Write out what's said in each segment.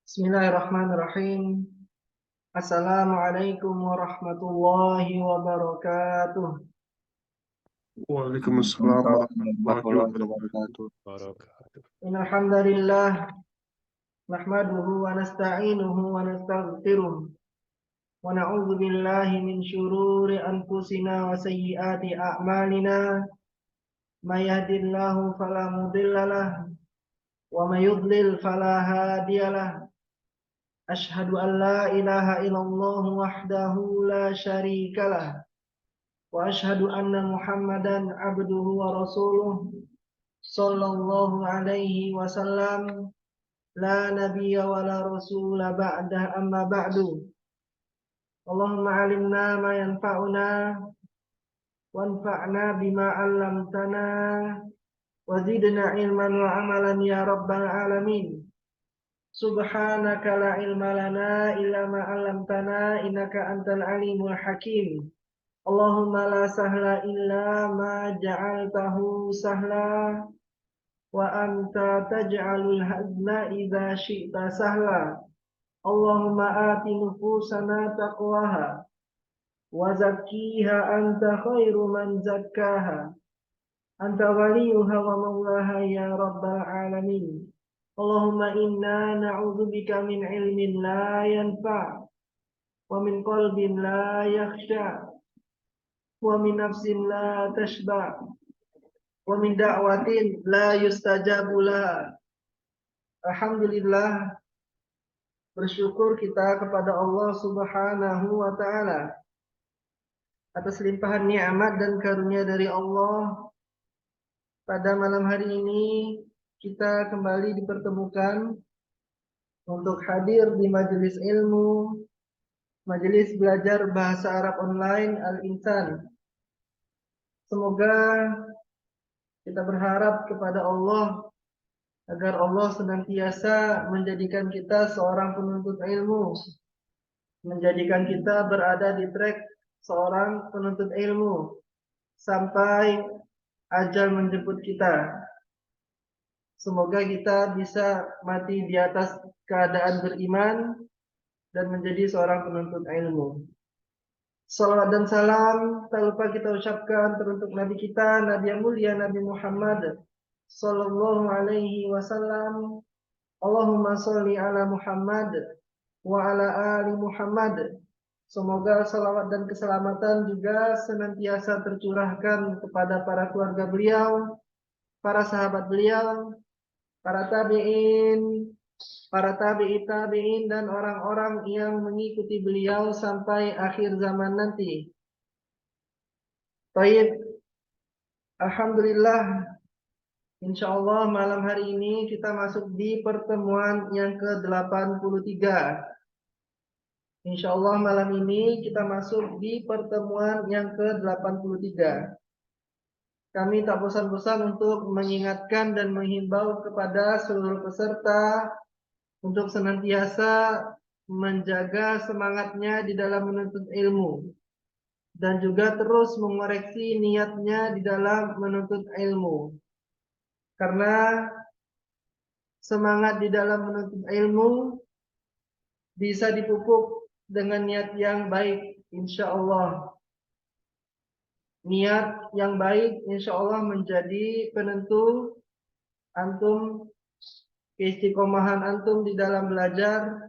Bismillahirrahmanirrahim. Assalamualaikum warahmatullahi wabarakatuh. Waalaikumsalam warahmatullahi warahmatullahi wabarakatuh. Innal hamdalillah nahmaduhu wa nasta'inuhu wa nastaghfiruh wa na'udzu billahi min syururi anfusina wa sayyiati a'malina. May yahdihillahu fala mudilla lahu wa may yudlil fala hadiyalah. Asyhadu an la ilaha illallah wahdahu la syarikalah wa asyhadu anna Muhammadan abduhu wa rasuluh sallallahu alaihi wasallam la nabiyya wa la rasula ba'dah amma ba'du. Allahumma alimna ma yanfa'una wanfa'na bima 'allamtana wa zidna ilman wa amalan ya rabbal alamin. Subhanaka la ilma lana illa ma 'allamtana innaka antal alimul hakim. Allahumma la sahla illa ma ja'altahu sahla wa anta taj'alul hazna idza syi'ta sahla. Allahumma ati nufusana taqwaha wa zakkiha anta khairu man zakkaha. Anta waliyuha wa maulaha ya rabbal alamin. Allahumma inna na'udzubika min ilmin la yanfa' wa min qalbin la yakhsha' wa min nafsin la tashba' wa min da'watin la yustajabu laha. Alhamdulillah, bersyukur kita kepada Allah Subhanahu wa taala atas limpahan nikmat dan karunia dari Allah. Pada malam hari ini kita kembali dipertemukan untuk hadir di majelis ilmu, majelis belajar bahasa Arab online Al-Insan. Semoga kita berharap kepada Allah agar Allah senantiasa menjadikan kita seorang penuntut ilmu, menjadikan kita berada di track seorang penuntut ilmu sampai ajal menjemput kita. Semoga kita bisa mati di atas keadaan beriman dan menjadi seorang penuntut ilmu. Salawat dan salam tak lupa kita ucapkan teruntuk Nabi kita, Nabi yang mulia, Nabi Muhammad sallallahu alaihi wasallam. Allahumma sholli ala Muhammad wa ala ali Muhammad. Semoga salawat dan keselamatan juga senantiasa tercurahkan kepada para keluarga beliau, para sahabat beliau, para tabi'in, para tabi'in dan orang-orang yang mengikuti beliau sampai akhir zaman nanti. Baik, alhamdulillah, insyaallah malam hari ini kita masuk di pertemuan yang ke-83. Insyaallah malam ini kita masuk di pertemuan yang ke-83. Kami tak bosan-bosan untuk mengingatkan dan menghimbau kepada seluruh peserta untuk senantiasa menjaga semangatnya di dalam menuntut ilmu dan juga terus mengoreksi niatnya di dalam menuntut ilmu. Karena semangat di dalam menuntut ilmu bisa dipupuk dengan niat yang baik, insya Allah. Niat yang baik insya Allah menjadi penentu antum, keistiqomahan antum di dalam belajar,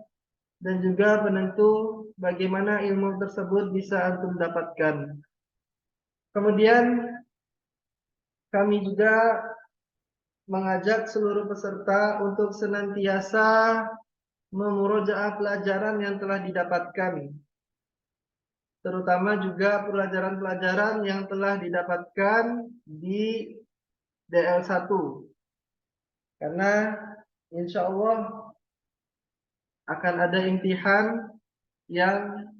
dan juga penentu bagaimana ilmu tersebut bisa antum dapatkan. Kemudian kami juga mengajak seluruh peserta untuk senantiasa memurojaah pelajaran yang telah didapatkan, terutama juga pelajaran-pelajaran yang telah didapatkan di DL1, karena insya Allah akan ada imtihan yang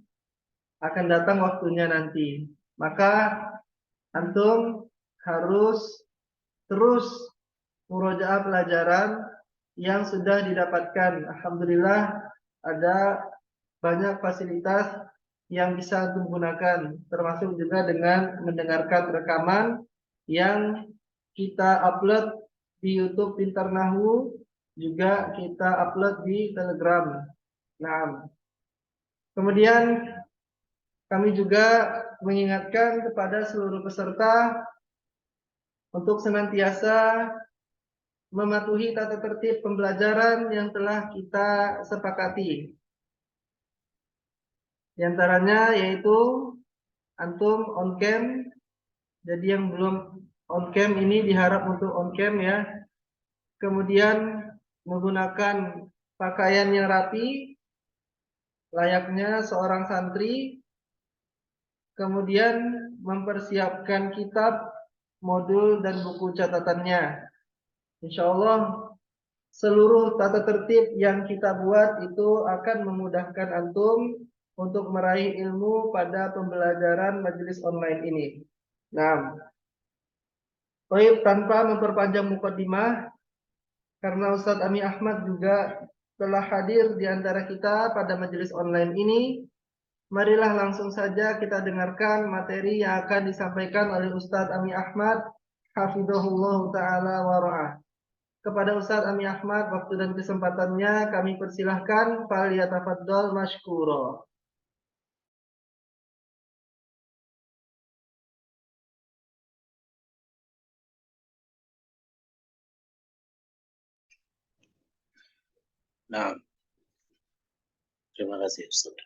akan datang waktunya nanti. Maka antum harus terus murojaah pelajaran yang sudah didapatkan. Alhamdulillah ada banyak fasilitas yang bisa antum gunakan, termasuk juga dengan mendengarkan rekaman yang kita upload di YouTube Pintar Nahwu juga kita upload di Telegram. Nah, kemudian kami juga mengingatkan kepada seluruh peserta untuk senantiasa mematuhi tata tertib pembelajaran yang telah kita sepakati. Di antaranya yaitu antum on cam. Jadi yang belum on cam ini diharap untuk on cam ya. Kemudian menggunakan pakaian yang rapi layaknya seorang santri. Kemudian mempersiapkan kitab, modul dan buku catatannya. Insya Allah seluruh tata tertib yang kita buat itu akan memudahkan antum untuk meraih ilmu pada pembelajaran majelis online ini. Nah, baik, tanpa memperpanjang mukadimah, karena Ustadz Ami Ahmad juga telah hadir di antara kita pada majelis online ini, marilah langsung saja kita dengarkan materi yang akan disampaikan oleh Ustadz Ami Ahmad, hafizahullah ta'ala wa ra'ah. Kepada Ustadz Ami Ahmad, waktu dan kesempatannya kami persilahkan, falyatafaddal mashkura. Nah, terima kasih Ustaz.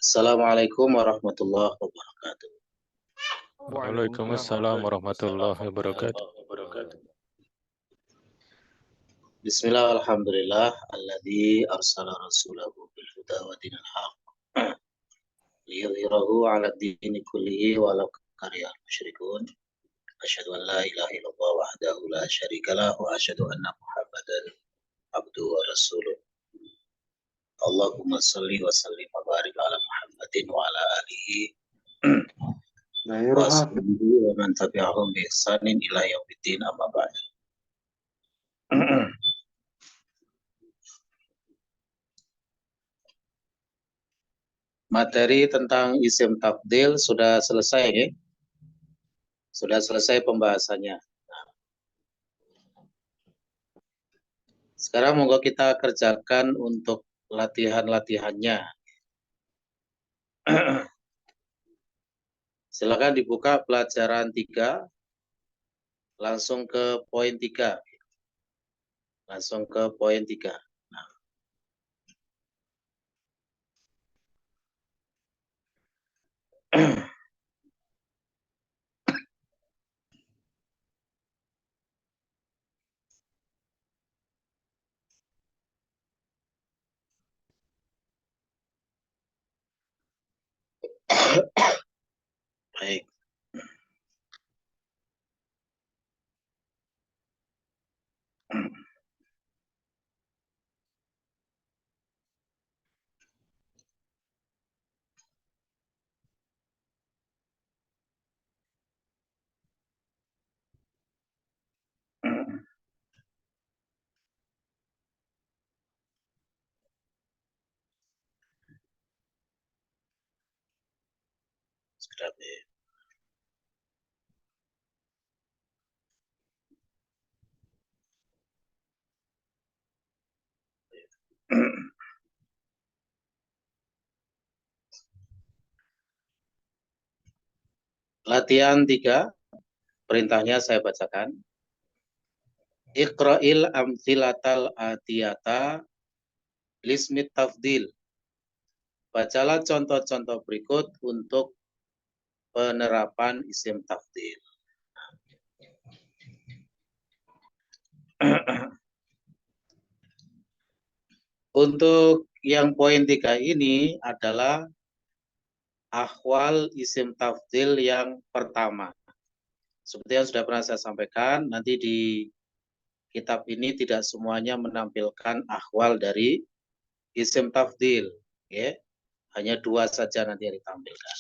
Assalamualaikum warahmatullahi wabarakatuh. Waalaikumsalam warahmatullahi wabarakatuh. Bismillah, alhamdulillah, alladzi arsala rasulahu bil huda wa dinil haq liyudhhirahu 'ala ad-dini kullihi walau karihal musyrikun. Asyhadu an la ilaha illallah wahdahu la syarika lah wa asyhadu anna Muhammadan abduhu wa rasuluh. Allahumma shalli wa sallim wa barik ala Muhammadin wa ala alihi wa ashabihi wa man tabi'ahum bi ihsanin ila yaumiddin, amma ba'd. Materi tentang isim tafdil sudah selesai ya? Sudah selesai pembahasannya. Sekarang monggo kita kerjakan untuk latihan-latihannya. Silakan dibuka pelajaran 3, langsung ke poin 3. Langsung ke poin 3. Nah. Baik. Sekedap ya. Latihan 3, perintahnya saya bacakan. Iqra'il amthilatal atiyata lismit tafdil. Bacalah contoh-contoh berikut untuk penerapan isim tafdil. Untuk yang poin 3 ini adalah ahwal isim tafdil yang pertama. Seperti yang sudah pernah saya sampaikan, nanti di kitab ini tidak semuanya menampilkan ahwal dari isim tafdil, ya. Hanya 2 saja nanti yang ditampilkan.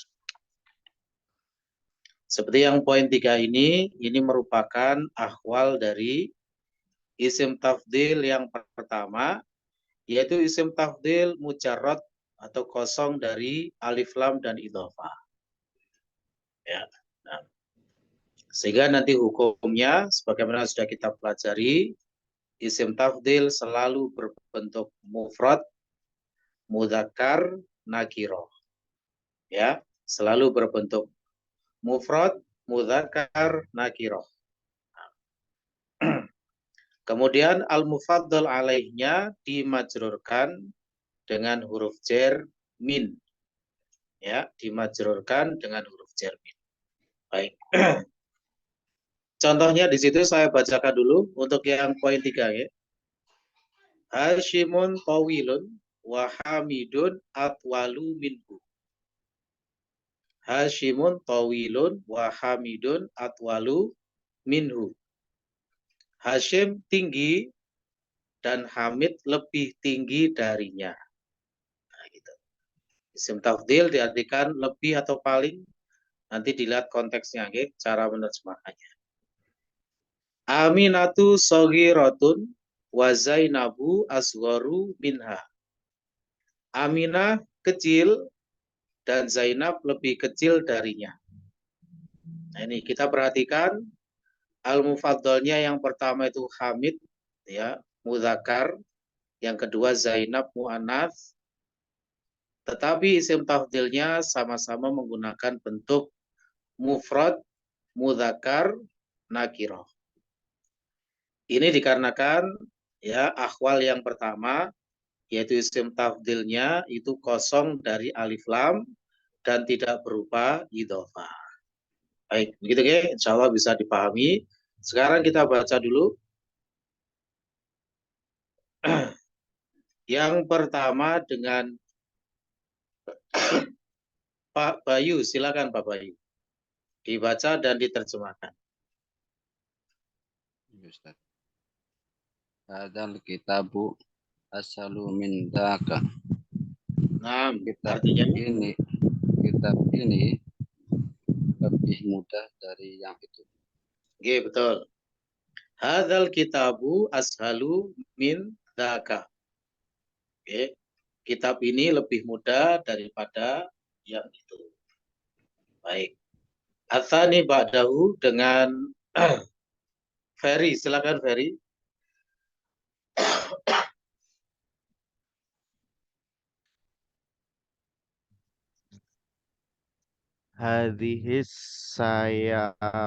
Seperti yang poin 3 ini merupakan ahwal dari isim tafdil yang pertama, yaitu isim tafdil mujarrad atau kosong dari alif lam dan idhofah. Ya. Nah, Sehingga nanti hukumnya sebagaimana sudah kita pelajari, isim tafdil selalu berbentuk mufrad, mudzakkar, nakirah. Ya, selalu berbentuk mufrad, mudzakkar, nakirah. Kemudian al-mufaddal alaihnya dimajrurkan dengan huruf jar min. Ya, dimajrurkan dengan huruf jar min. Baik. Contohnya di situ saya bacakan dulu untuk yang poin 3 ya. Hashimun tawilun wa Hamidun atwalu minhu. Hashimun tawilun wa Hamidun atwalu minhu. Hashim tinggi dan Hamid lebih tinggi darinya. Nah, gitu. Isim tafdil diartikan lebih atau paling. Nanti dilihat konteksnya, okay? Cara menerjemahkannya. Aminatu sogiratun wa Zainabu asgharu minha. Aminah kecil dan Zainab lebih kecil darinya. Nah, ini kita perhatikan al-mufaddalnya yang pertama itu Hamid, ya, mudzakkar, yang kedua Zainab muannats, tetapi isim tafdilnya sama-sama menggunakan bentuk mufrad, mudzakkar, nakirah. Ini dikarenakan ya akhwal yang pertama yaitu isim tafdilnya itu kosong dari alif lam dan tidak berupa idhofah. Baik, begitu ya, insya Allah bisa dipahami. Sekarang kita baca dulu. Yang pertama dengan Pak Bayu, silakan Pak Bayu. Dibaca dan diterjemahkan. Ustaz. Hadzal kitabu asalu min dzaka. Nah, Kitab artinya ini lebih mudah dari yang itu. Oke, betul. Hadzal kitabu ashalu min dzaka. Oke. Kitab ini lebih mudah daripada yang itu. Baik. Atsani ba'dahu dengan Ferry, silakan Ferry. Hadhis sayaratu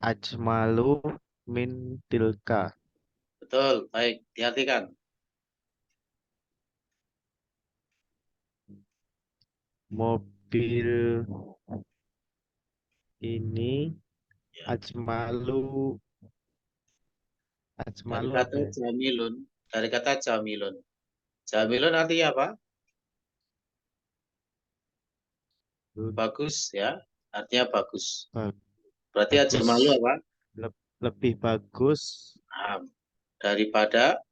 ajmalu min tilka. Betul, baik, diartikan. Mobil ini ajmalu Dari apa kata ya? jamilun, dari kata jamilun. Jamilun artinya apa? Bagus ya, artinya bagus. Berarti ajmalu Bagus. apa? Lebih bagus Nah, daripada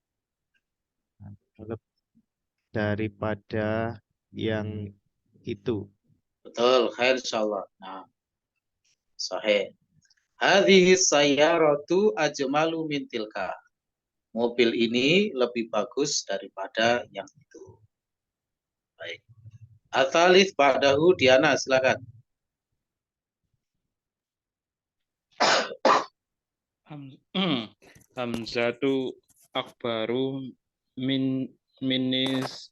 daripada yang itu. betul, khair insyaallah. Nah, sahih. Hadhihi sayyaratu ajmalu min tilka. Mobil ini lebih bagus daripada yang itu. Baik. Atsalits ba'dahu Diana, silakan. Hamzatu akbaru minis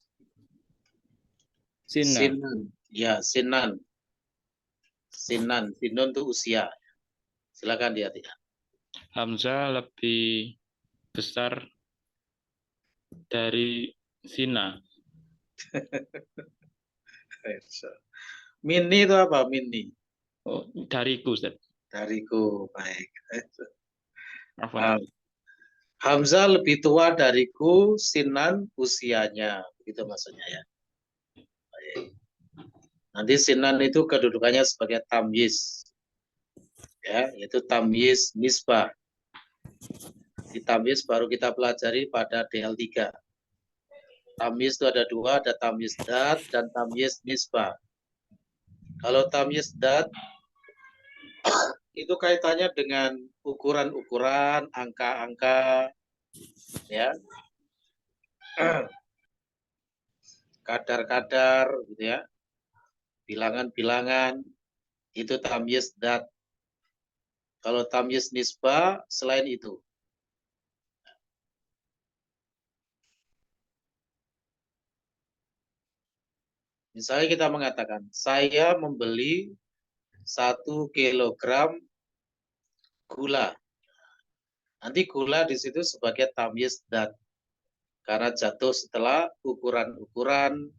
Sina. Sinan. Ya, sinan. Sinan itu usia. Silakan diartikan. Hamzah lebih besar dari Sina. Mini itu apa? Mini. Oh, dariku, Ustaz. Dariku, baik. Afwan. Hamzah lebih tua dariku, Sinan usianya. Begitu maksudnya ya. Baik. Nanti Sinan itu kedudukannya sebagai tamyiz. Ya, yaitu tamyiz nisbah. Di tamyiz baru kita pelajari pada DL3. Tamyiz itu ada dua, ada tamyiz dat dan tamyiz nisbah. Kalau tamyiz dat itu kaitannya dengan ukuran-ukuran, angka-angka, ya, kadar-kadar, gitu ya. bilangan-bilangan, itu tamyiz dat. Kalau tamyiz nisbah, selain itu. Misalnya kita mengatakan, saya membeli 1 kilogram gula. Nanti gula di situ sebagai tamyiz dat. Karena jatuh setelah ukuran-ukuran,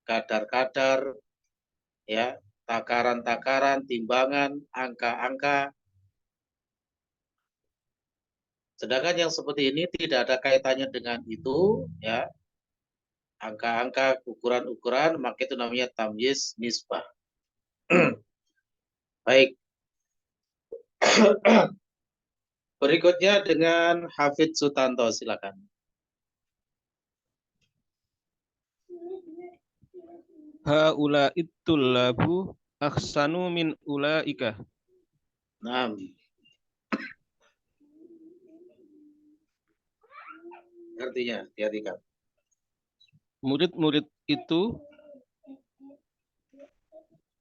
kadar-kadar, ya, takaran-takaran, timbangan, angka-angka. Sedangkan yang seperti ini tidak ada kaitannya dengan itu, ya, angka-angka, ukuran-ukuran, maka itu namanya tamyiz nisbah. Baik. Berikutnya dengan Hafidz Sutanto, silakan. Haula ittulabu ahsanu min ulaika. Nah, artinya hati-hati. Murid-murid itu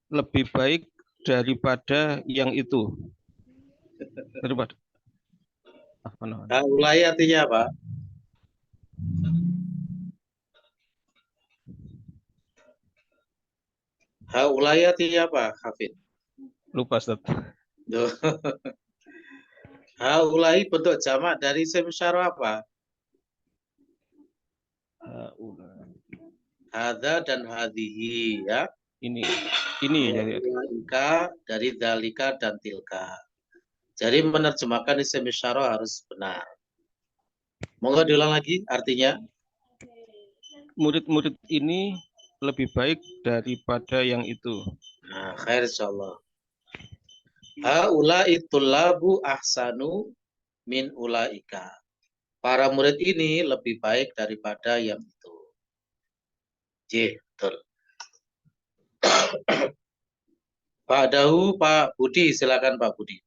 lebih baik daripada yang itu. Daripada apa namanya? Haulai artinya apa? Haulai artinya apa, Hafid? Lupa, Ustaz. Haulai bentuk jamak dari isim isyarah apa? Hadza dan hadhihi, ya. Ini Ya. Dalika dari dalika dan tilka. Jadi menerjemahkan isim isyarah harus benar. Monggo diulang lagi artinya. Murid-murid ini lebih baik daripada yang itu. Nah, khair insyaallah. Haulai tullabu ahsanu min ulaika. Para murid ini lebih baik daripada yang itu. Betul. Pak Dahu, Pak Budi, silakan Pak Budi.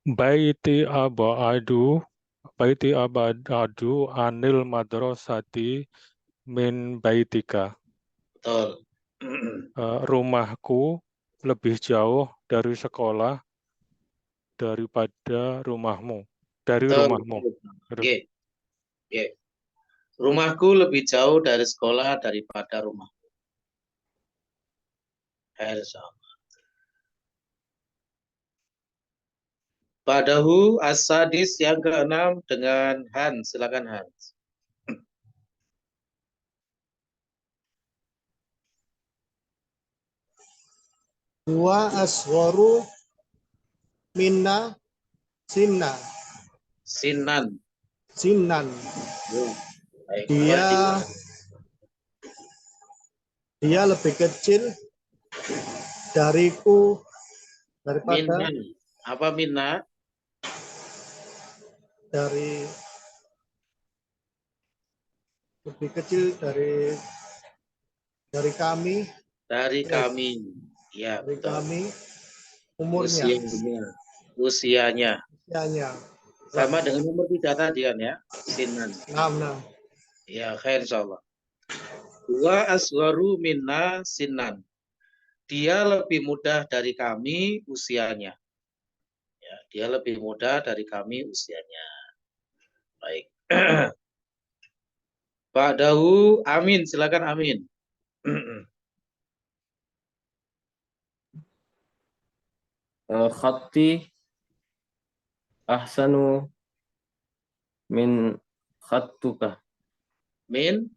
Baiti abadu anil madrasati min baitika. Betul. Rumahku lebih jauh dari sekolah daripada rumahmu. Dari Betul. rumahmu. Oke. Oke. Rumahku lebih jauh dari sekolah daripada rumahmu. Pak Dahu, As-Sadis yang ke-6 dengan Hans. Silakan Hans. Huwa asgharu minna sinna. Sinan. Sinan. Baik, Dia lebih kecil dariku daripada Minna. Apa minna? lebih kecil dari kami. Dari kami. Ya, dari betul. kami umurnya. Usianya. Sama Ya. dengan nomor 3 tadi kan ya. Sinan. Nah. Ya, khair insyaallah. Wa asgharu minna sinan. Dia lebih mudah dari kami usianya. Ya, dia lebih mudah dari kami usianya. Baik. Pak Dahu, Amin, silakan Amin. Khatti ahsanu min khattuka. Min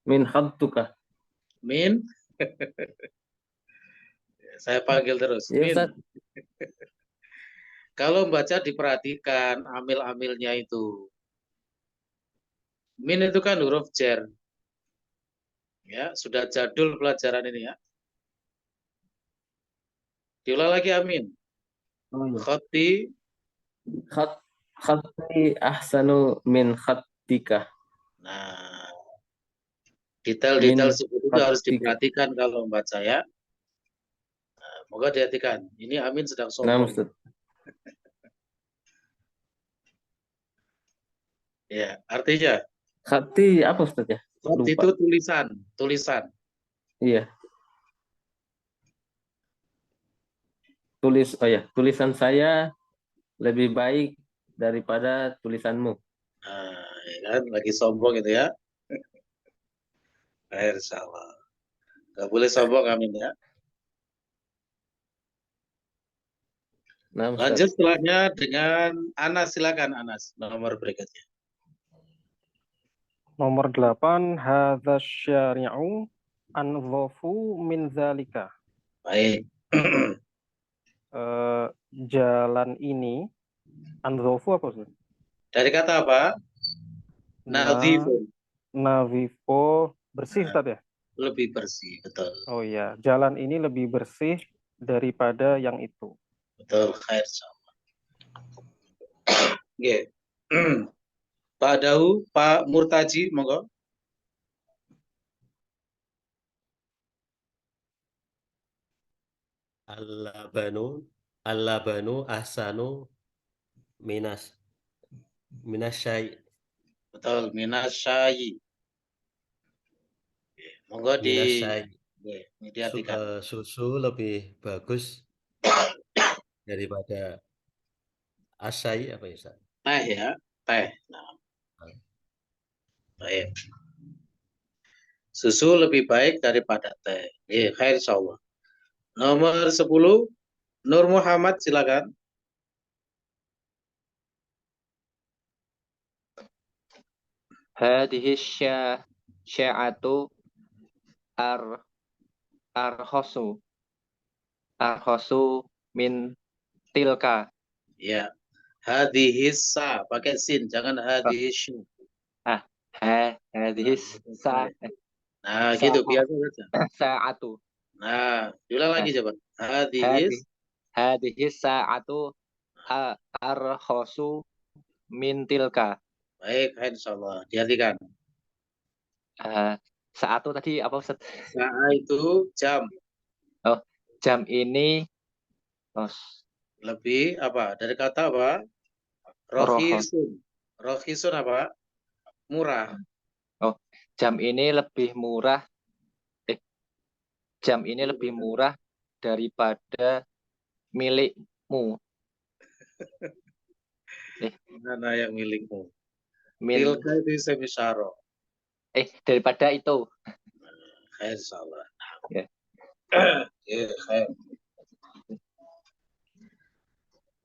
khattuka. Min. Saya panggil terus. Ya, Min. Ustaz. Kalau membaca diperhatikan amil-amilnya itu. Min itu kan huruf jar. Ya, sudah jadul pelajaran ini ya. Diulang lagi Amin. Khatti ahsanu min khattika. Nah, detail-detail seperti itu harus diperhatikan kalau membaca ya. Nah, moga diperhatikan. Ini Amin sedang sombong. Ya, artinya Khati apa Ustaz ya? Khat Lupa. itu tulisan. Iya. Tulisan saya lebih baik daripada tulisanmu. Nah, ya kan lagi sombong itu ya. Insyaallah. Gak boleh sombong, amin ya. Nah, Ustaz. Lanjut setelahnya dengan Anas, silakan Anas, nomor berikutnya. Nomor 8, hadza syari'u anzafu min zalika. Baik. Jalan ini anzafu apa Ustaz? Dari kata apa? Nadhifun. Navipo bersih Ustaz ya? Lebih bersih, betul. Oh iya, jalan ini lebih bersih daripada yang itu. Betul, khair insyaallah. Oke. Pak Dahu, Pak Murtaji, monggo. Al-labanu ahsanu minasyai. Betul, minasyayi. Monggo Minasyai. diartikan. Susu lebih bagus daripada asai apa ya Ustaz? Teh ya, teh. Nah. Baik. Susu lebih baik daripada teh. Khair insyaallah. Nomor 10, Nur Muhammad, silakan. Hadhihi sya'atu arhosu min tilka. Ya. Hadhis sa pakai sin, jangan hadhish. Hadhis Nah, gitu biasa saja. sa'atu. Nah, diulang lagi coba. Hadhis sa'atu arhosu min tilka. Baik, insyaallah. Diartikan. Sa'atu tadi apa Ustaz? Sa'a itu jam. Oh, jam ini lebih apa? Dari kata apa? Rohisun. Rohisun apa? Murah. Oh, jam ini lebih murah. Jam ini lebih murah daripada milikmu. Mana yang milikmu? Tilka itu isim isyarah. Daripada itu. Khair insyaallah. Ya. Khair.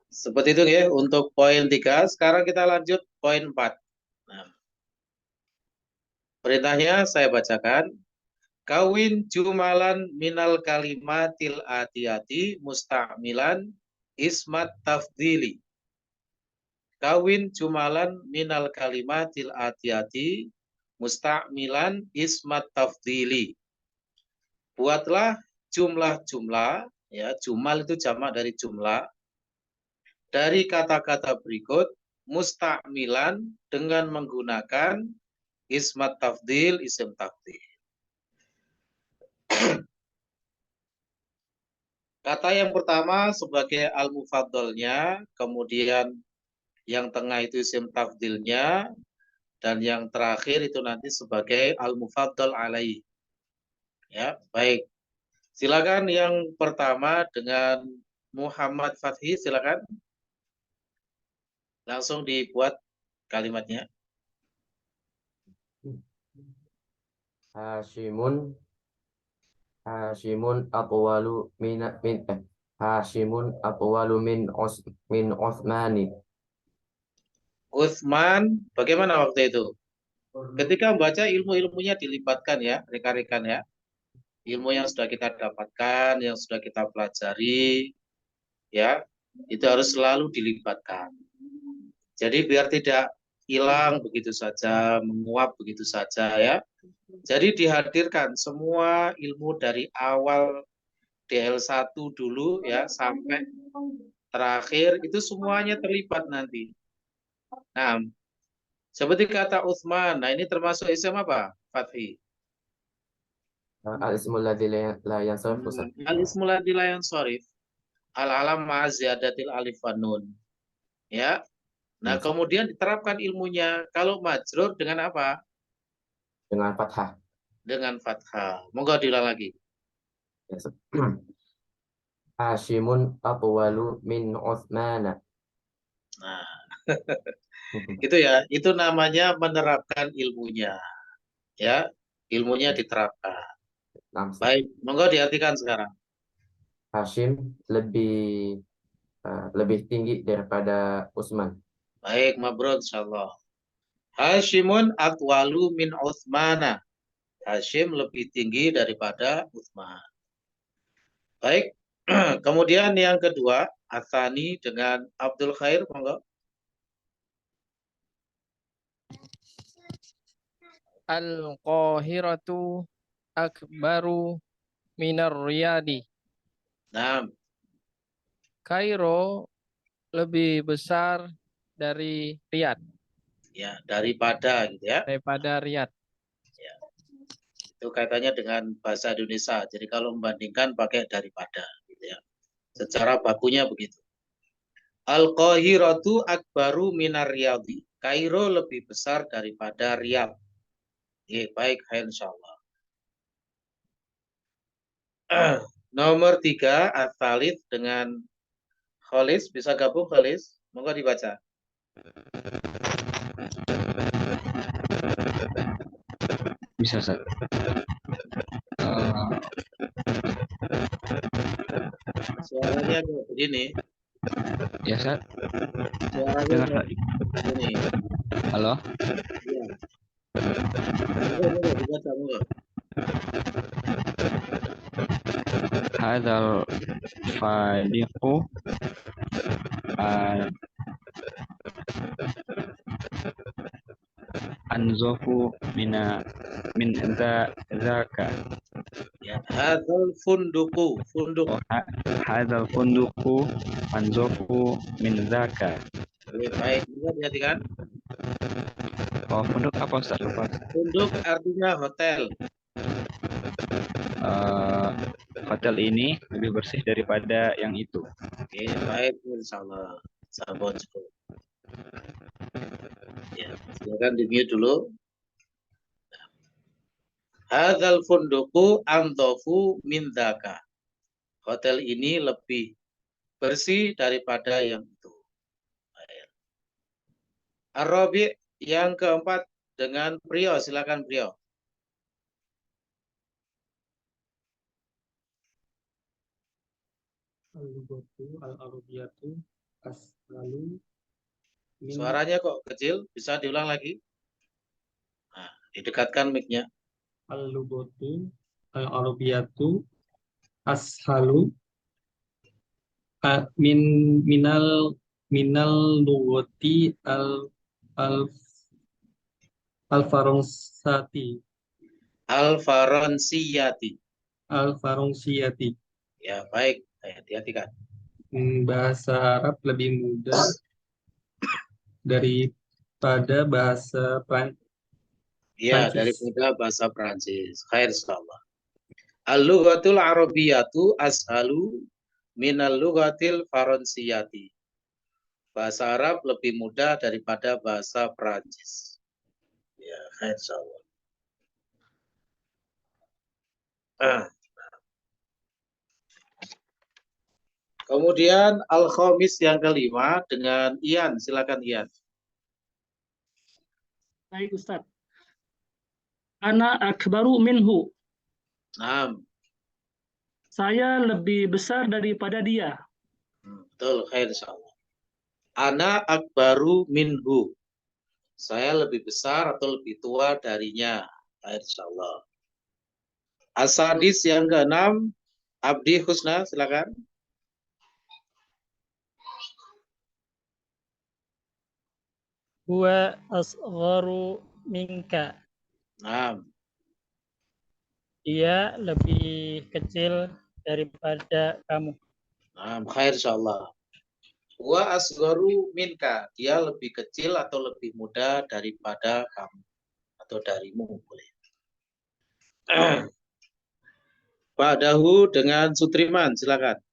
Seperti itu ya untuk poin 3. Sekarang kita lanjut poin 4. Nah, perintahnya saya bacakan. Kawin jumalan minal kalimatil atiyati musta'milan ismat tafdili. Kawin jumalan minal kalimatil atiyati musta'milan ismat tafdili. Buatlah jumlah-jumlah, ya, jumal itu jamak dari jumlah, dari kata-kata berikut musta'milan dengan menggunakan ismat tafdil, isim tafdil. Kata yang pertama sebagai al-mufaddalnya, kemudian yang tengah itu isim tafdilnya, dan yang terakhir itu nanti sebagai al-mufaddal alaihi. Ya, baik. Silakan yang pertama dengan Muhammad Fathi, silakan. Langsung dibuat kalimatnya. Hashimun atwalu min Utsmani. Utsman, bagaimana waktu itu? Ketika membaca ilmu-ilmunya dilibatkan ya, rekan-rekan ya. Ilmu yang sudah kita dapatkan, yang sudah kita pelajari, ya, itu harus selalu dilibatkan. Jadi biar tidak hilang begitu saja, menguap begitu saja ya. Jadi dihadirkan semua ilmu dari awal DL1 dulu ya sampai terakhir itu semuanya terlibat nanti. Nah, seperti kata Utsman, nah ini termasuk isim apa? Fathi. Al-ismul ladzi la yansarif. Al-ismul ladzi la yansarif. Al-alam ma'a ziyadatil alif wan nun. Ya. Nah, kemudian diterapkan ilmunya. Kalau majrur dengan apa? dengan fathah. Dengan fathah. Monggo diulang lagi. Ya, Hashimun atwalu min Utsmana. Nah, itu ya, itu namanya menerapkan ilmunya. Ya, ilmunya diterapkan. Baik, monggo diartikan sekarang. Hashim lebih tinggi daripada Utsman. Baik, mabrur insyaallah. Hashimun atwalu min Utsmana. Hashim lebih tinggi daripada Utsman. Baik. Kemudian yang kedua, Atsani dengan Abdul Khair, monggo. Al-Qahiratu akbaru minar Riyadi. Nah, Kairo lebih besar dari Riyadh. ya, daripada gitu ya. Daripada Riyadh. Ya. Itu kaitannya dengan bahasa Indonesia. Jadi kalau membandingkan pakai daripada gitu ya. Secara bakunya begitu. Al-Qahiratu akbaru minar Riyadhi. Kairo lebih besar daripada Riyadh. Baik, insyaallah. Nomor 3, Ats-Tsalits dengan Kholis. Bisa gabung Kholis? Monggo dibaca. Bisa, Ustaz. Suaranya agak begini. Ya, Ustaz. Suaranya Dengar, agak Pak. begini. Halo? Iya. Monggo dibaca, monggo. Hadzal fadiqu anzofu min zaka. Ya, hadzal funduku, funduk. Hadzal funduku anzofu min zaka. Baik, bisa perhatikan. Oh, funduk apa, Ustaz? Lupa. Funduk artinya hotel. Hotel ini lebih bersih daripada yang itu. Oke, baik, insyaallah. Sabar cukup. Ya, silakan di-mute dulu. Hadzal funduku andofu min dzaka. Hotel ini lebih bersih daripada yang itu. Ar-Rabi' yang keempat dengan Priyo, silakan Priyo. Al-lugatu al-arabiyatu ashalu min Suaranya kok kecil, bisa diulang lagi? Nah, didekatkan mic-nya. al-lugatu al-arabiyatu ashalu minal lugati al-faransati al-faransiyati. Ya, baik. Hati-hatikan. Bahasa Arab lebih mudah daripada bahasa Ya, Prancis. daripada bahasa Prancis. Khair insyaallah. Al-lughatul arabiyatu ashalu minal lughatil faransiyati. Bahasa Arab lebih mudah daripada bahasa Prancis. Ya, khair insyaallah. Kemudian al-khamis yang kelima dengan Ian, silakan Ian. Baik Ustaz. Ana akbaru minhu. Naam. Saya lebih besar daripada dia. Betul, khair insyaallah. Ana akbaru minhu. Saya lebih besar atau lebih tua darinya. Khair insyaallah. As-sadis yang keenam, Abdi Husna, silakan. Huwa asgharu minka. Naam. Dia lebih kecil daripada kamu. Naam, khair insyaallah. Wa asgharu minka. Dia lebih kecil atau lebih muda daripada kamu atau darimu boleh. Pak Dahu dengan Sutriman, silakan.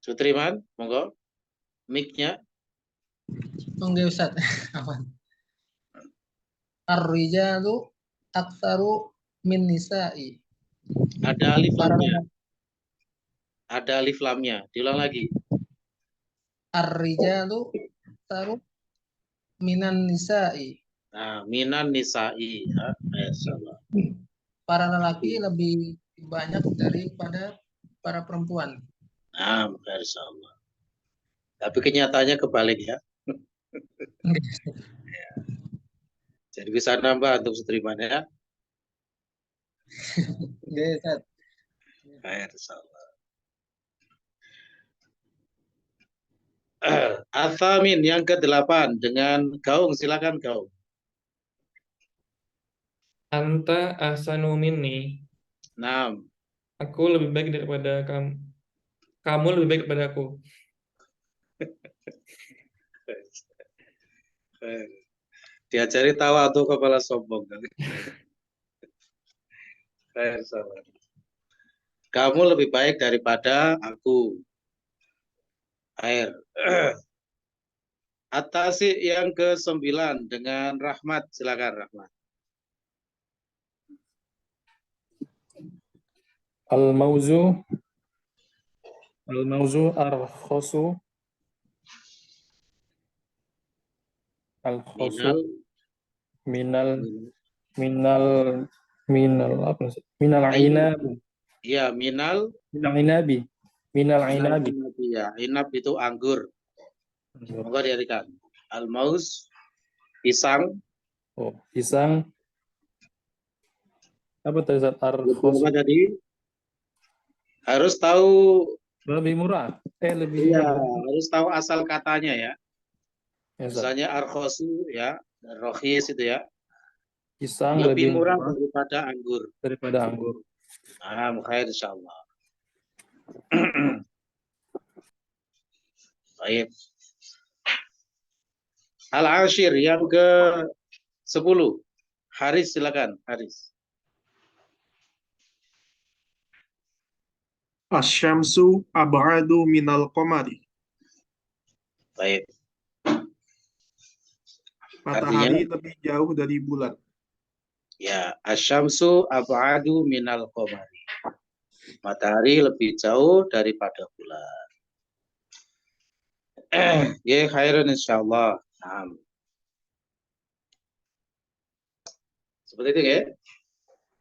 Sutriman, monggo. Mic-nya. Enggak Ustaz. Ar-rijalu aktsaru min nisa'i. Ada alif Para lamnya. Ada alif lamnya. Diulang lagi. ar-rijalu aktsaru minan nisa'i. Nah, minan nisa'i. Ya, masyaallah. Para lelaki lebih banyak daripada para perempuan. Nah, masyaallah. Tapi kenyataannya kebalik ya. Jadi bisa nambah untuk Sutriman ya. Nggih, Ustaz. Masyaallah. Athamin yang ke-8 dengan Gaung, silakan Gaung. Anta ahsanu minni. Nah, Aku lebih baik daripada kamu. Kamu lebih baik daripada aku. Diajari tawa tuh kepala sombong. Kamu lebih baik daripada aku. Air. Atasi yang ke-9 dengan Rahmat, silakan Rahmat. Al-mauzu arkhasu minal apa sih? Minal inab. Iya, minal inabi. Ya, inab itu anggur. Moga diartikan. Al-mauz pisang. Oh, pisang. Apa tadi Ustaz? Apa tadi? Harus tahu lebih murah. Lebih harus tahu asal katanya ya. Ya, Misalnya arkhosu ya, rohis itu ya. Pisang lebih murah daripada anggur. Khair insyaallah. Baik. Al-ashir yang ke-10. Haris silakan, Haris. Asy-syamsu ab'adu minal qamari. Baik. Matahari lebih jauh dari bulan. Ya, asy-syamsu ab'adu minal qamari. Matahari lebih jauh daripada bulan. Ya, khairan insyaallah. Seperti itu ya.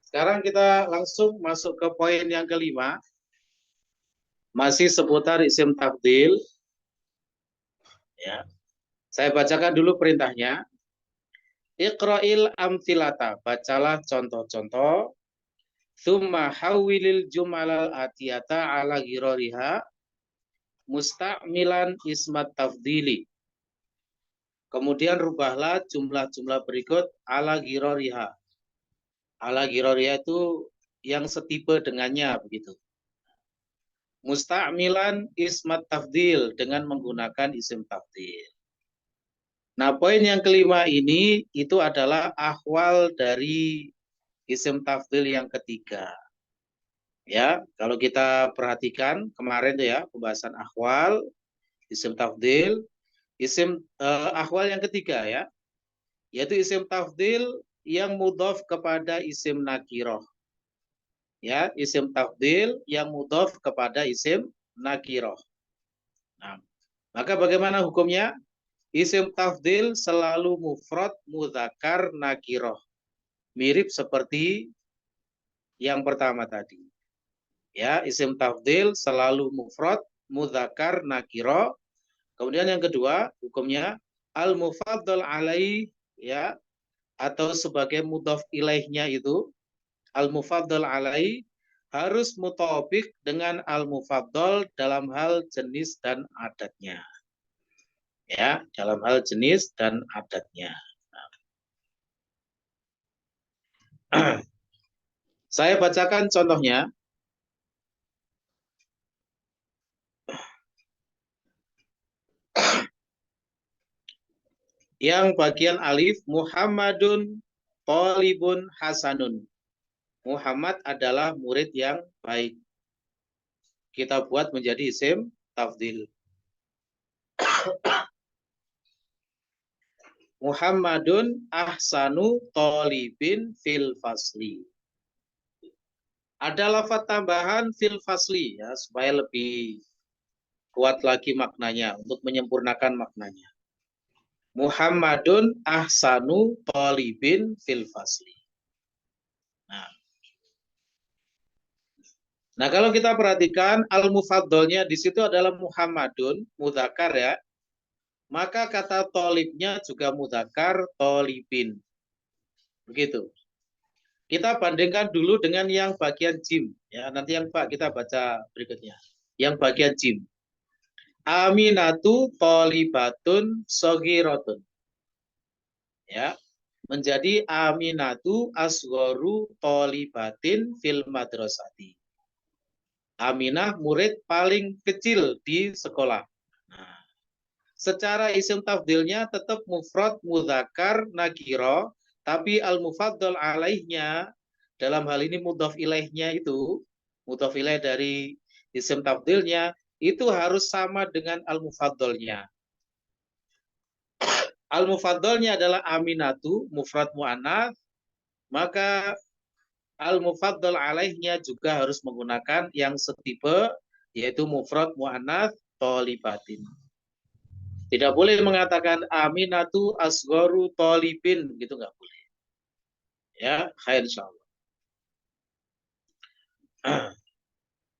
Sekarang kita langsung masuk ke poin yang ke-5. Masih seputar isim tafdil. Ya. Saya bacakan dulu perintahnya. Iqra'il amthilata, bacalah contoh-contoh. Tsumma hawwilil jumalal atiyata ala ghirariha musta'milan ismat tafdili. Kemudian rubahlah jumlah-jumlah berikut ala ghirariha. Ala ghirariha itu yang setipe dengannya begitu. Musta'milan ismat tafdil dengan menggunakan isim tafdil. Nah, poin yang ke-5 ini itu adalah ahwal dari isim tafdil yang ketiga. Ya, kalau kita perhatikan kemarin tuh ya, pembahasan ahwal, isim tafdil, ahwal yang ketiga ya, yaitu isim tafdil yang mudhaf kepada isim nakiroh. Ya, isim tafdil yang mudhaf kepada isim nakiroh. Nah, maka bagaimana hukumnya? Isim tafdil selalu mufrad mudzakkar nakiroh. Mirip seperti yang pertama tadi. Ya, isim tafdil selalu mufrad mudzakkar nakiroh. Kemudian yang kedua, hukumnya al mufaddal alaihi ya, atau sebagai mudhaf ilaihnya itu al-mufaddal alaihi harus mutafiq dengan al-mufaddal dalam hal jenis dan adatnya. Ya, dalam hal jenis dan adatnya. Saya bacakan contohnya. Yang bagian alif, Muhammadun talibun hasanun. Muhammad adalah murid yang baik. Kita buat menjadi isim tafdil. Muhammadun ahsanu tolibin fil fasli. Ada lafaz tambahan fil fasli ya, supaya lebih kuat lagi maknanya, untuk menyempurnakan maknanya. Muhammadun ahsanu tolibin fil fasli. Nah, kalau kita perhatikan al-mufaddalnya di situ adalah Muhammadun, mudzakkar ya. Maka kata tolibnya juga mudzakkar tolibin. Begitu. Kita bandingkan dulu dengan yang bagian jim ya. Nanti yang Pak kita baca berikutnya. Yang bagian jim. Aminatu tolibatun sogiratun. Ya. Menjadi Aminatu asghoru tolibatin fil madrasati. Aminah murid paling kecil di sekolah. Nah, secara isim tafdilnya tetap mufrad mudzakkar nakiro, tapi al-mufaddal alaihnya dalam hal ini mudhaf ilaihnya itu, mudhaf ilaih dari isim tafdilnya itu harus sama dengan al-mufaddalnya. Al-mufaddalnya adalah Aminatu, mufrad mu'annats, maka al-mufaddal alaihnya juga harus menggunakan yang setipe, yaitu mufrad mu'annats tolibatin. Tidak boleh mengatakan Aminatu asghoru tolibin, gitu nggak boleh. Ya, khair insyaallah.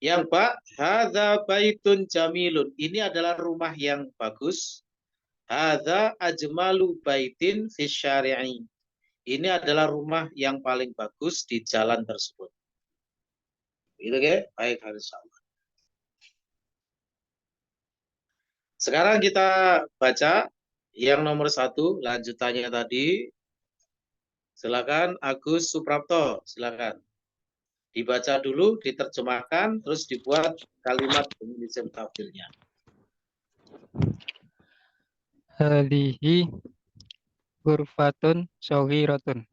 Yang Pak, hadza baitun jamilun. Ini adalah rumah yang bagus. Hadza ajmalu baitin fi syari'i. Ini adalah rumah yang paling bagus di jalan tersebut. Gitu ya? Baik, insyaallah. Sekarang kita baca yang nomor 1, lanjutannya tadi. Silakan Agus Suprapto, silakan. Dibaca dulu, diterjemahkan, terus dibuat kalimat dengan isim tafdilnya. Hadihi ghurfatun shaghiratun.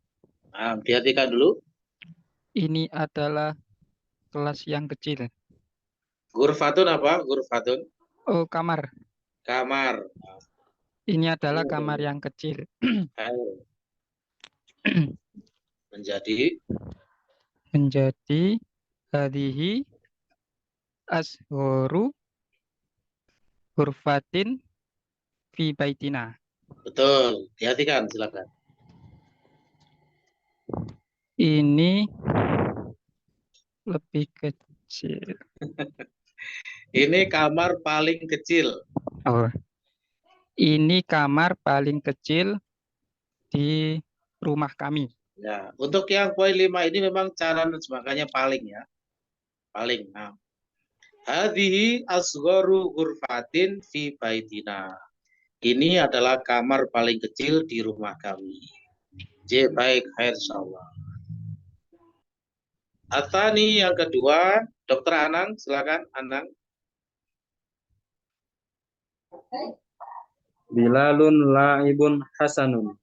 Nah, perhatikan dulu. Ini adalah kelas yang kecil. Ghurfatun apa? Ghurfatun. Oh, kamar. Kamar. Ini adalah kamar yang kecil. Menjadi hadihi ashhoru ghurfatin fi baitina. Betul, perhatikan silakan. Ini lebih kecil. Ini kamar paling kecil. Oh. Ini kamar paling kecil di rumah kami. Ya, untuk yang poin 5 ini memang cara menerjemahkannya paling ya. Paling. Nah. Hadhihi asghoru ghurfatin fi baitina. Ini adalah kamar paling kecil di rumah kami. Baik, khair insyaallah. Atani yang kedua, Dr. Anang, silakan Anang. Bilalun la'ibun hasanun.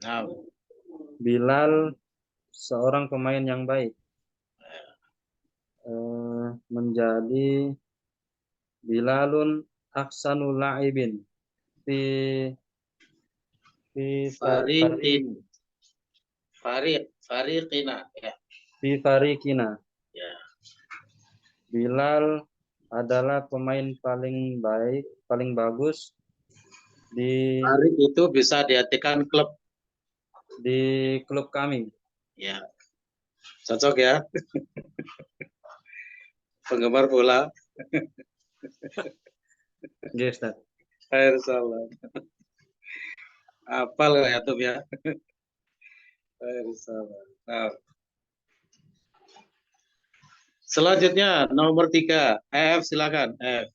Nah. Bilal seorang pemain yang baik. Menjadi Bilalun ahsanul la'ibin fi fariqina ya. Fi fariqina. Ya. Bilal adalah pemain paling baik, paling bagus di Farik itu bisa diartikan klub. Di klub kami. Ya. Cocok ya. Penggemar bola. Yes, Ustaz. Khair insyaallah. Apal ya tuh ya. Khair insyaallah. Nah. Selanjutnya nomor 3, F silakan, F.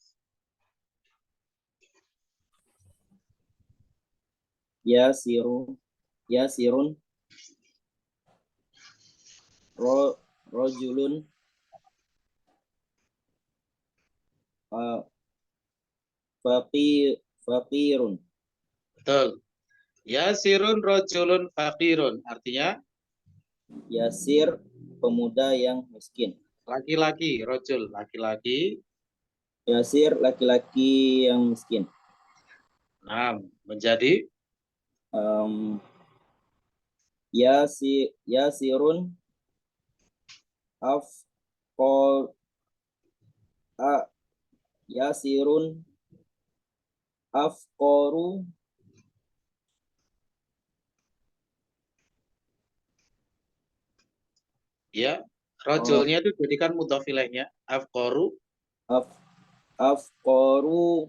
Yasirun rojulun faqirun. Betul. Yasirun rojulun faqirun. Artinya? Yasir, pemuda yang miskin. Laki-laki, rojul, laki-laki. Yasir laki-laki yang miskin. Nah, menjadi Yasirun afqor Yasirun afqoru ya, rojulnya itu jadikan mudhof ilaihnya afqoru afqoru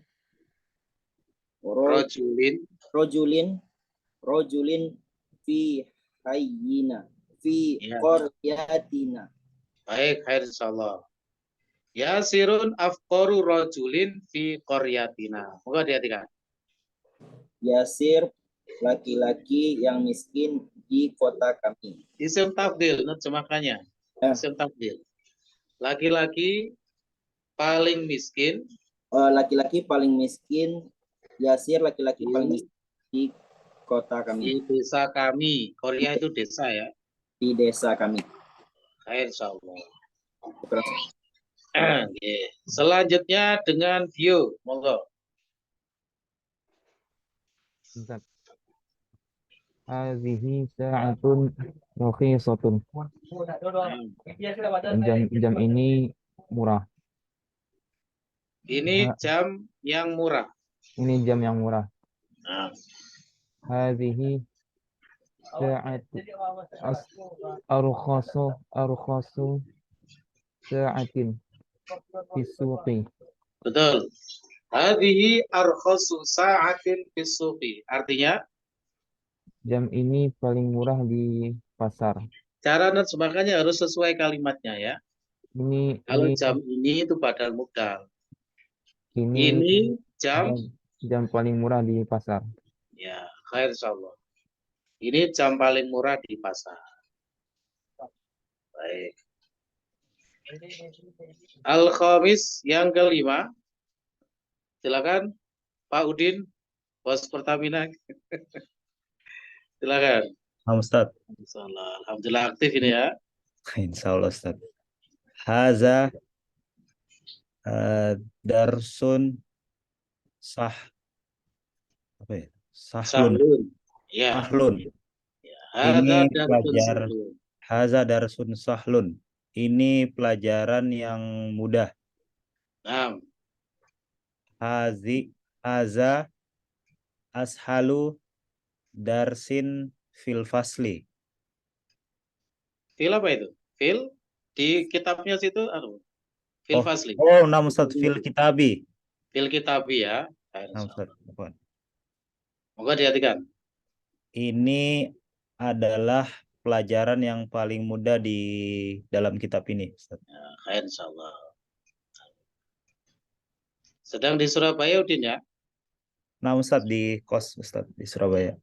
rojulin fi hayyina fi qaryatina. Baik, khair insyaallah. Yasirun afqoru rojulin fi qaryatina. Moga diartikan. Yasir laki-laki yang miskin di kota kami. Isim tafdil, terjemahkannya. Isim tafdil. Laki-laki paling miskin. Laki-laki paling miskin. Yasir laki-laki paling miskin di kota kami. Di desa kami. Korea itu desa ya. Di desa kami. Khair insyaallah. Selanjutnya dengan Vio, monggo. Hadhihi sa'atun rakhisatun. Jam ini murah. Ini jam yang murah. Ini jam yang murah. Nah. Hadhihi sa'atu arkhasu sa'atin fisuqi. Betul. Hadhihi arkhasu sa'atin fisuqi. Artinya jam ini paling murah di pasar. Cara menerjemahkannya harus sesuai kalimatnya ya. Kalau jam ini itu badal mubdal. Ini jam paling murah di pasar. Ya, khair insyaallah. Ini jam paling murah di pasar. Baik. Al-Khamis yang kelima. Silakan Pak Udin, bos Pertamina. Silakan. Ustaz. Alhamdulillah aktif ini ya. Insya Allah Ustaz. Haza darsun apa ya? Sahlun. Ya. Sahlun. Ini pelajar Haza darsun sahlun. Ini pelajaran yang mudah. Nah. Haza ashalu darsin fil fasli. Fil apa itu? Fil di kitabnya situ fil fasli. Oh, nama Ustaz fil kitabi. Fil kitabi ya. Nama Ustaz. Moga diartikan. Ini adalah pelajaran yang paling mudah di dalam kitab ini, Ustaz. Ya, khair insyaallah. Sedang di Surabaya Udin ya? Nah, Ustaz di kos Ustaz di Surabaya.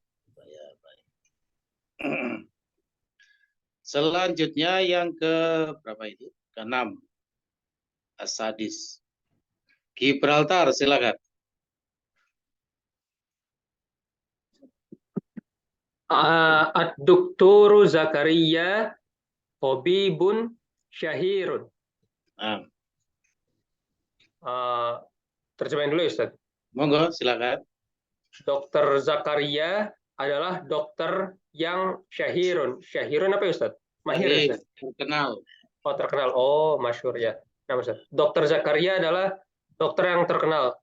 Selanjutnya yang ke berapa itu? Ke-6. As-Sadis. Gibraltar, silakan. Ad-Dukturu Zakaria Hobibun Syahirun. Terjemahin dulu ya Ustaz. Monggo, silakan. Dokter Zakaria adalah dokter yang syahirun. Syahirun apa ya Ustaz? Mahir Ustaz? Terkenal. Oh, terkenal. Oh, masyhur ya. Nah, Ustaz. Dokter Zakaria adalah dokter yang terkenal.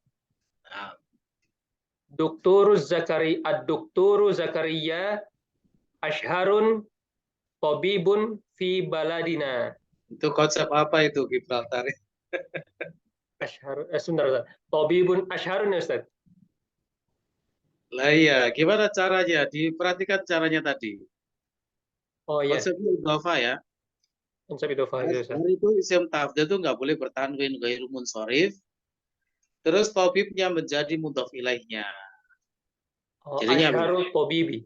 Dukturu Zakaria Ashharun Tabibun fi baladina. Itu konsep apa itu Gibraltar? Sebentar, Tabibun Ashharun ya Ustaz. Lah iya, gimana caranya? Diperhatikan caranya tadi. Oh iya. Konsep idhofah ya. Konsep idhofah itu. Itu isim tafdil itu nggak boleh bertanwin ghairu munsharif. Terus tabibnya menjadi mudhof ilaihnya. Jadinya Ashharu tabibi.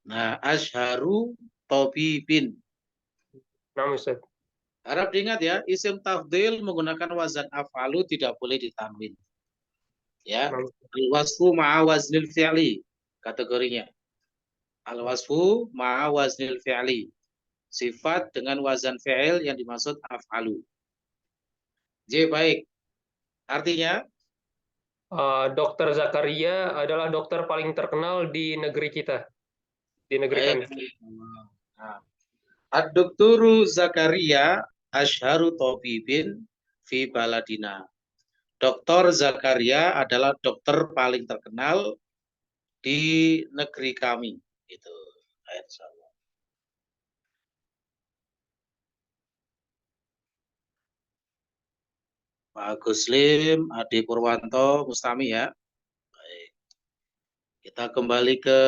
Nah, ashharu tabibin. Nah, Ustaz. Harap diingat ya, isim tafdil menggunakan wazan af'alu tidak boleh ditanwin. Ya, al-wasfu ma'a waznil fi'li kategorinya. Al-wasfu ma'a waznil fi'li. Sifat dengan wazan fi'il yang dimaksud af'alu. J baik. Artinya? Dokter Zakaria adalah dokter paling terkenal di negeri kita, di negeri kami. Nah, Ad-Dokturu Zakaria Ashharu Tobibin fi baladina. Dokter Zakaria adalah dokter paling terkenal di negeri kami. Itu. Insyaallah. Pak Guslim, Adi Purwanto, Mustami ya. Baik. Kita kembali ke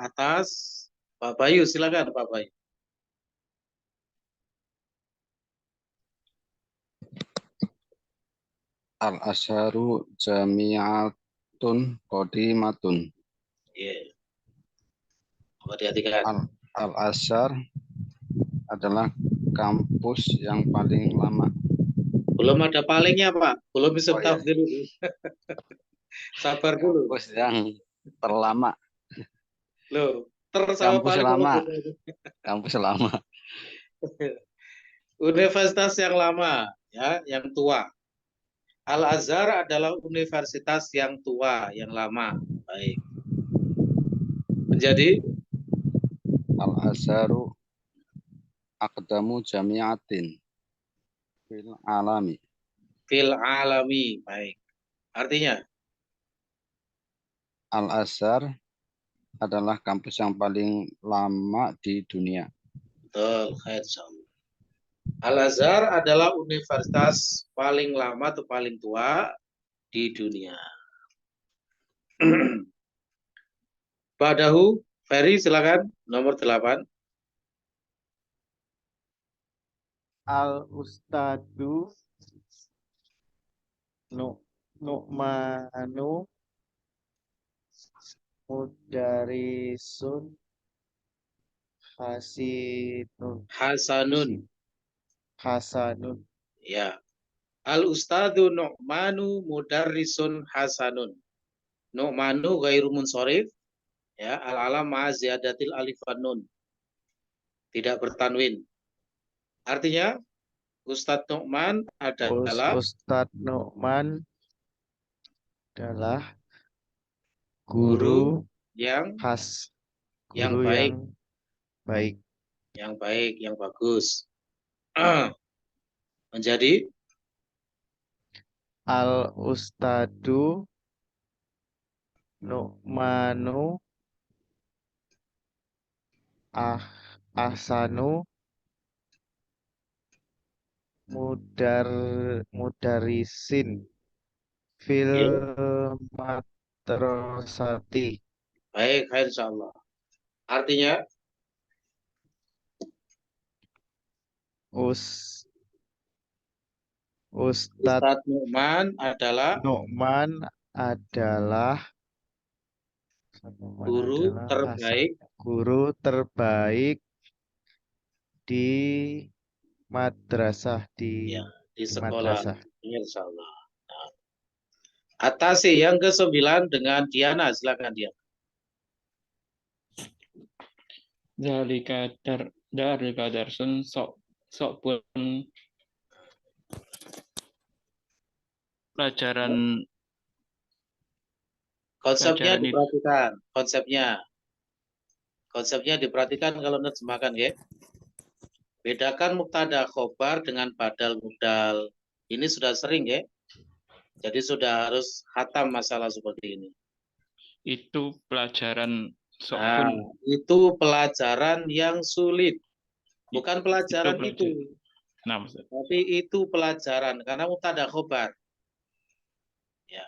atas. Pak Bayu, silakan Pak Bayu. Al-Azharu jami'atun qadimatun. Yeah. Perhatikan. Al-Azhar adalah kampus yang paling lama. Belum ada palingnya, Pak. Belum bisa tafsir dulu. Sabar dulu. Kampus yang terlama. Loh, sama kampus paling lama. Kampus lama. Universitas yang lama, ya, yang tua. Al-Azhar adalah universitas yang tua, yang lama. Baik. Menjadi Al-Azharu aqdamu jami'atin fil alami. Fil alami. Baik. Artinya? Al-Azhar adalah kampus yang paling lama di dunia. Betul, khair. Al-Azhar adalah universitas paling lama atau paling tua di dunia. Badahu, Ferry silakan, nomor 8. Al-Ustadu Nu'manu Mudarisun Hasanun. Ya. Al-Ustadu Nu'manu Mudarrisun Hasanun. Nu'manu ghairu munsharif. Ya, al-alam ma'a ziyadatil alif wan nun. Tidak bertanwin. Artinya Ustadz Nu'man adalah Ustadz Nu'man adalah guru yang guru baik. Yang baik, yang bagus. Menjadi Al-Ustadu Nu'manu Ahsanu Mudarisin fil madrasati. Baik, insyaallah. Artinya Ustadz Nu'man adalah guru terbaik di madrasah di sekolah. Insyaallah. Nah. Atasi yang ke-9 dengan Diana, silakan Diana. Zalika darsun sok pun pelajaran konsepnya diperhatikan, konsepnya diperhatikan kalau nerjemahkan ya. Bedakan mubtada khobar dengan badal mubdal. Ini sudah sering ya. Jadi sudah harus khatam masalah seperti ini. Itu pelajaran itu pelajaran yang sulit. Bukan pelajaran itu. Nah, tapi itu pelajaran karena mubtada khobar. Ya.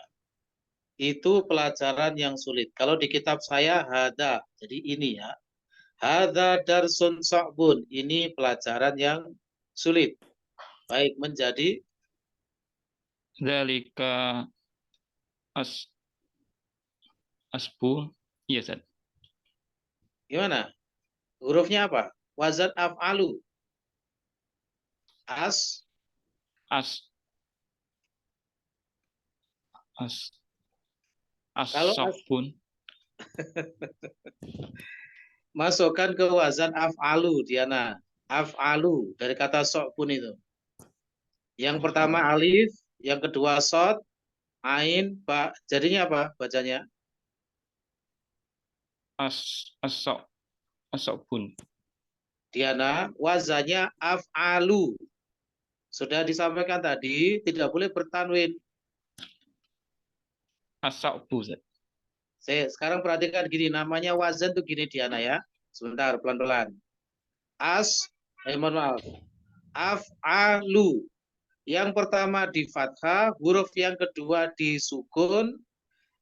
Itu pelajaran yang sulit. Kalau di kitab saya hada, jadi ini ya. Hada darsun sa'bun, ini pelajaran yang sulit. Baik, menjadi zalika asbu, iya Ustaz. Gimana? Hurufnya apa? Wazan af'alu. As-sabun. Masukkan ke wazan af'alu, Diana. Af'alu, dari kata sokpun itu. Yang pertama alif, yang kedua sod, Ain, ba. Jadinya apa bacanya? As-sobun. Diana, wazannya af'alu. Sudah disampaikan tadi, tidak boleh bertanwin. As-sobu. Sekarang perhatikan gini, namanya wazan tuh gini Diana ya. Sebentar, pelan-pelan. Mohon maaf. Af'alu. Yang pertama di fathah, huruf yang kedua di sukun,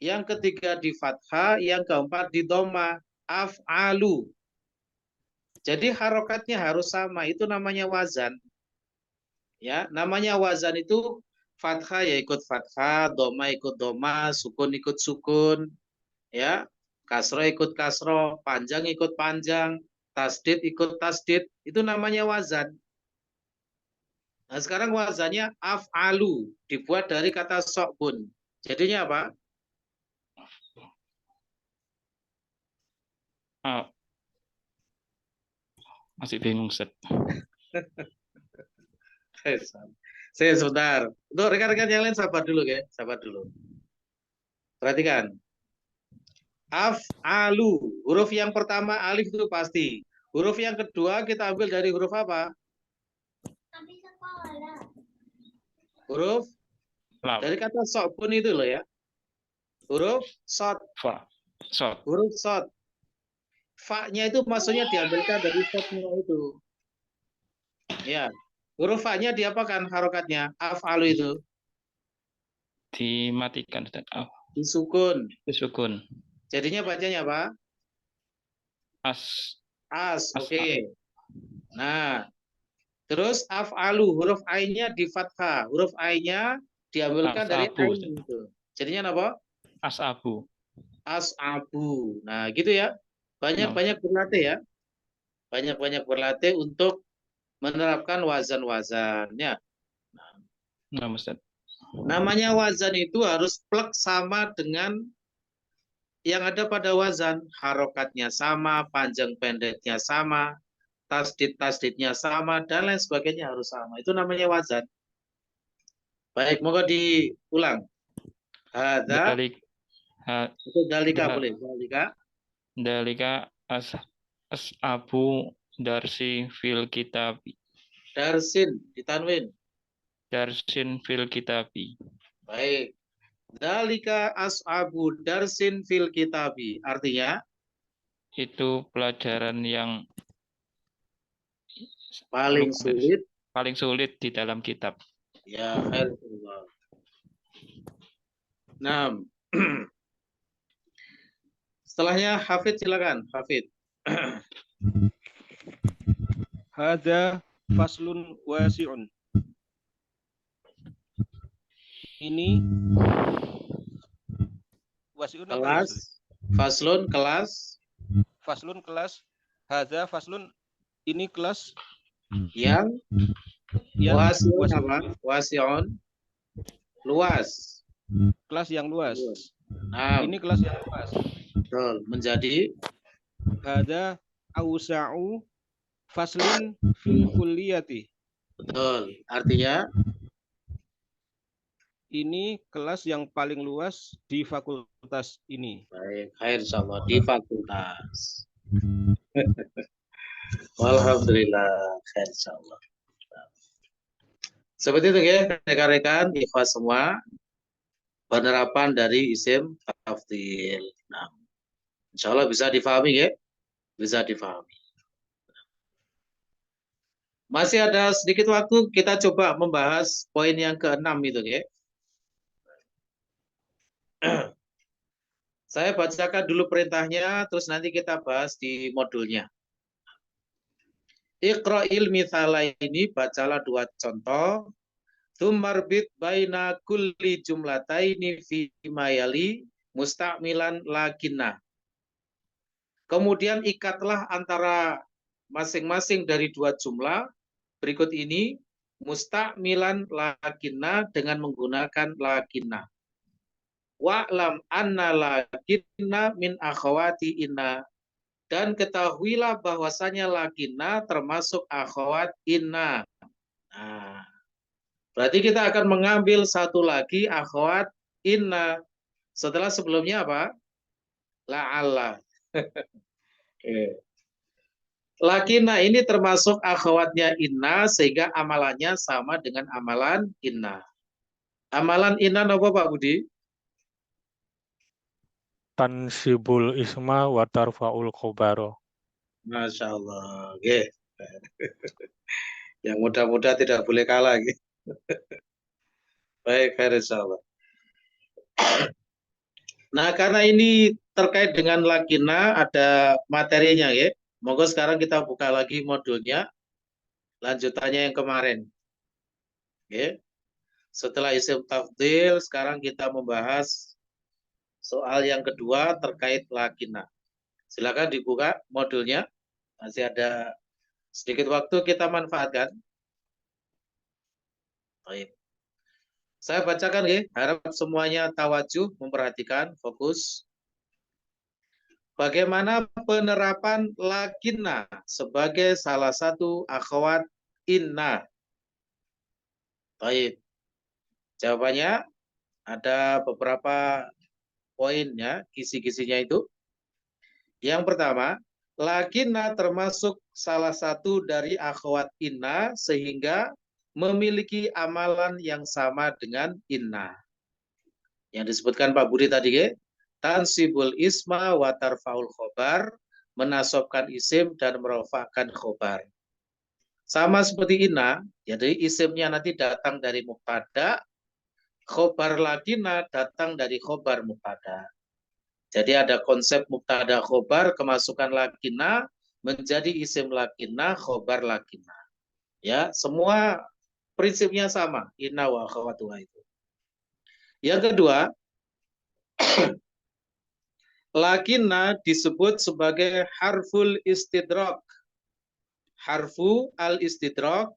yang ketiga di fathah, yang keempat di dhamma. Af'alu. Jadi harokatnya harus sama, itu namanya wazan. Ya, namanya wazan itu fathah ya ikut fathah, dhamma ikut dhamma, sukun ikut sukun, ya, kasro ikut kasro, panjang ikut panjang, tasdid ikut tasdid, itu namanya wazan. Nah, sekarang wazannya af'alu, dibuat dari kata sokbun. Jadinya apa? Masih bingung, Ustaz. Saya sebentar. Untuk rekan-rekan yang lain sabar dulu ya, sabar dulu. Perhatikan. Af'alu, huruf yang pertama alif itu pasti. Huruf yang kedua kita ambil dari huruf apa? Huruf dari kata sokbun itu loh ya. Huruf sod. Huruf sod. Fa-nya itu maksudnya diambilkan dari sodnya itu. Ya. Huruf fa-nya diapakan harokatnya? Af'alu itu. Dimatikan. Disukun. Disukun. Jadinya bacanya apa? As. Oke. Nah, terus af'alu, huruf ai-nya di fathah. Huruf ai-nya diambilkan dari ain itu. Jadinya apa? As'abu. As'abu. Nah, gitu ya. Banyak-banyak berlatih ya. Banyak-banyak berlatih untuk menerapkan wazan-wazannya. Nah, Ustaz. Namanya wazan itu harus plek sama dengan yang ada pada wazan. Harokatnya sama, panjang pendeknya sama, tasdid-tasdidnya sama, dan lain sebagainya harus sama. Itu namanya wazan. Baik, moga diulang. Hadza. Itu dalika boleh. Dalika as'abu darsi fil kitabi. Darsin ditanwin. Darsin fil kitabi. Baik. Dalika as'abu darsin fil kitabi. Artinya? Itu pelajaran yang paling sulit. Paling sulit di dalam kitab. Ya, khairullah. Nah, setelahnya Hafid silakan, Hafid. Hadza faslun wasi'un. Ini wasi'un kelas. Faslun kelas. Faslun kelas. Hadza faslun ini kelas yang wasi'un apa? Wasi'un luas. Kelas yang luas. Nah, ini kelas yang luas. Betul, menjadi hadza awsa'u faslin fil kulliyati. Betul, artinya ini kelas yang paling luas di fakultas ini. Baik, khair insyaallah di fakultas. Alhamdulillah, khair insyaallah. Seperti itu ya, rekan-rekan ikhwas semua. Penerapan dari isim tafdhil. Nah, insyaallah bisa difahami ya. Bisa difahami. Masih ada sedikit waktu, kita coba membahas poin yang ke-6 itu ya. Saya bacakan dulu perintahnya, terus nanti kita bahas di modulnya. Iqra'il mithalaini, bacalah 2 contoh. Tsumarbit baina kulli jumlataini fi mayali musta'milan lakinna. Kemudian ikatlah antara masing-masing dari 2 jumlah berikut ini musta'milan lakinna dengan menggunakan lakinna. Wa'lam anna lakinna min akhawati inna. Dan ketahuilah bahwasanya lakinna termasuk akhawat inna. Nah, berarti kita akan mengambil satu lagi akhwat inna. Setelah sebelumnya apa? La'alla. Lakina ini termasuk akhwatnya inna sehingga amalannya sama dengan amalan inna. Amalan inna apa Pak Budi? Tansibul isma wa tarfa'ul khobaro. Masya Allah. Oke. Yang muda-muda tidak boleh kalah. Baik, insyaallah. Nah, karena ini terkait dengan lakina, ada materinya ya. Monggo sekarang kita buka lagi modulnya. Lanjutannya yang kemarin. Oke. Setelah isim tafdil, sekarang kita membahas soal yang kedua terkait lakina. Silakan dibuka modulnya. Masih ada sedikit waktu, kita manfaatkan. Baik. Saya bacakan ya, harap semuanya tawajuh, memperhatikan, fokus. Bagaimana penerapan lakinna sebagai salah satu akhwat inna? Baik. Jawabannya ada beberapa poin ya, kisi-kisinya itu. Yang pertama, lakinna termasuk salah satu dari akhwat inna sehingga memiliki amalan yang sama dengan inna. Yang disebutkan Pak Budi tadi ya, tansibul isma wa tarfaul khobar, menasobkan isim dan merofakkan khobar. Sama seperti inna, jadi isimnya nanti datang dari mubtada, khobar lakina datang dari khobar mubtada. Jadi ada konsep mubtada khobar, kemasukan lakina menjadi isim lakina, khobar lakina. Ya, semua prinsipnya sama, inna wa akhawatuha itu. Yang kedua, lakinna disebut sebagai harful istidrak. Harfu al-istidrak,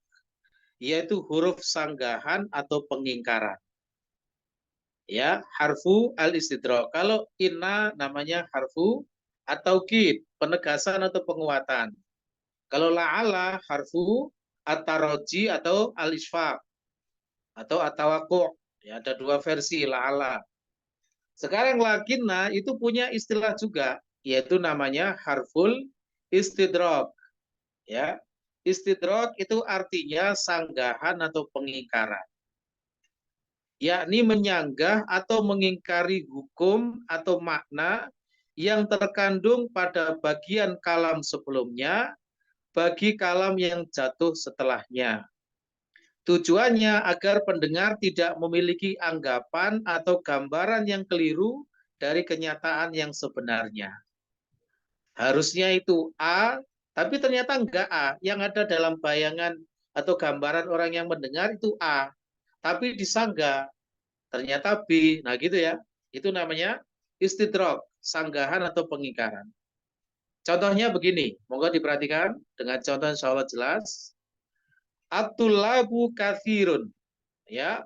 yaitu huruf sanggahan atau pengingkaran. Ya, harfu al-istidrak. Kalau inna namanya harfu atau kid, penegasan atau penguatan. Kalau la'ala harfu at-taraji atau al-isfaq atau at-tawaqqu'. Ya, ada dua versi la'ala. Sekarang lakinna itu punya istilah juga, yaitu namanya harful istidrak. Ya, istidrak itu artinya sanggahan atau pengingkaran. Yakni menyanggah atau mengingkari hukum atau makna yang terkandung pada bagian kalam sebelumnya bagi kalam yang jatuh setelahnya. Tujuannya agar pendengar tidak memiliki anggapan atau gambaran yang keliru dari kenyataan yang sebenarnya. Harusnya itu A, tapi ternyata enggak A. Yang ada dalam bayangan atau gambaran orang yang mendengar itu A, tapi disanggah, ternyata B. Nah gitu ya. Itu namanya istidrak, sanggahan atau pengingkaran. Contohnya begini, monggo diperhatikan dengan contoh insya Allah jelas. At-tullabu katsirun. Ya,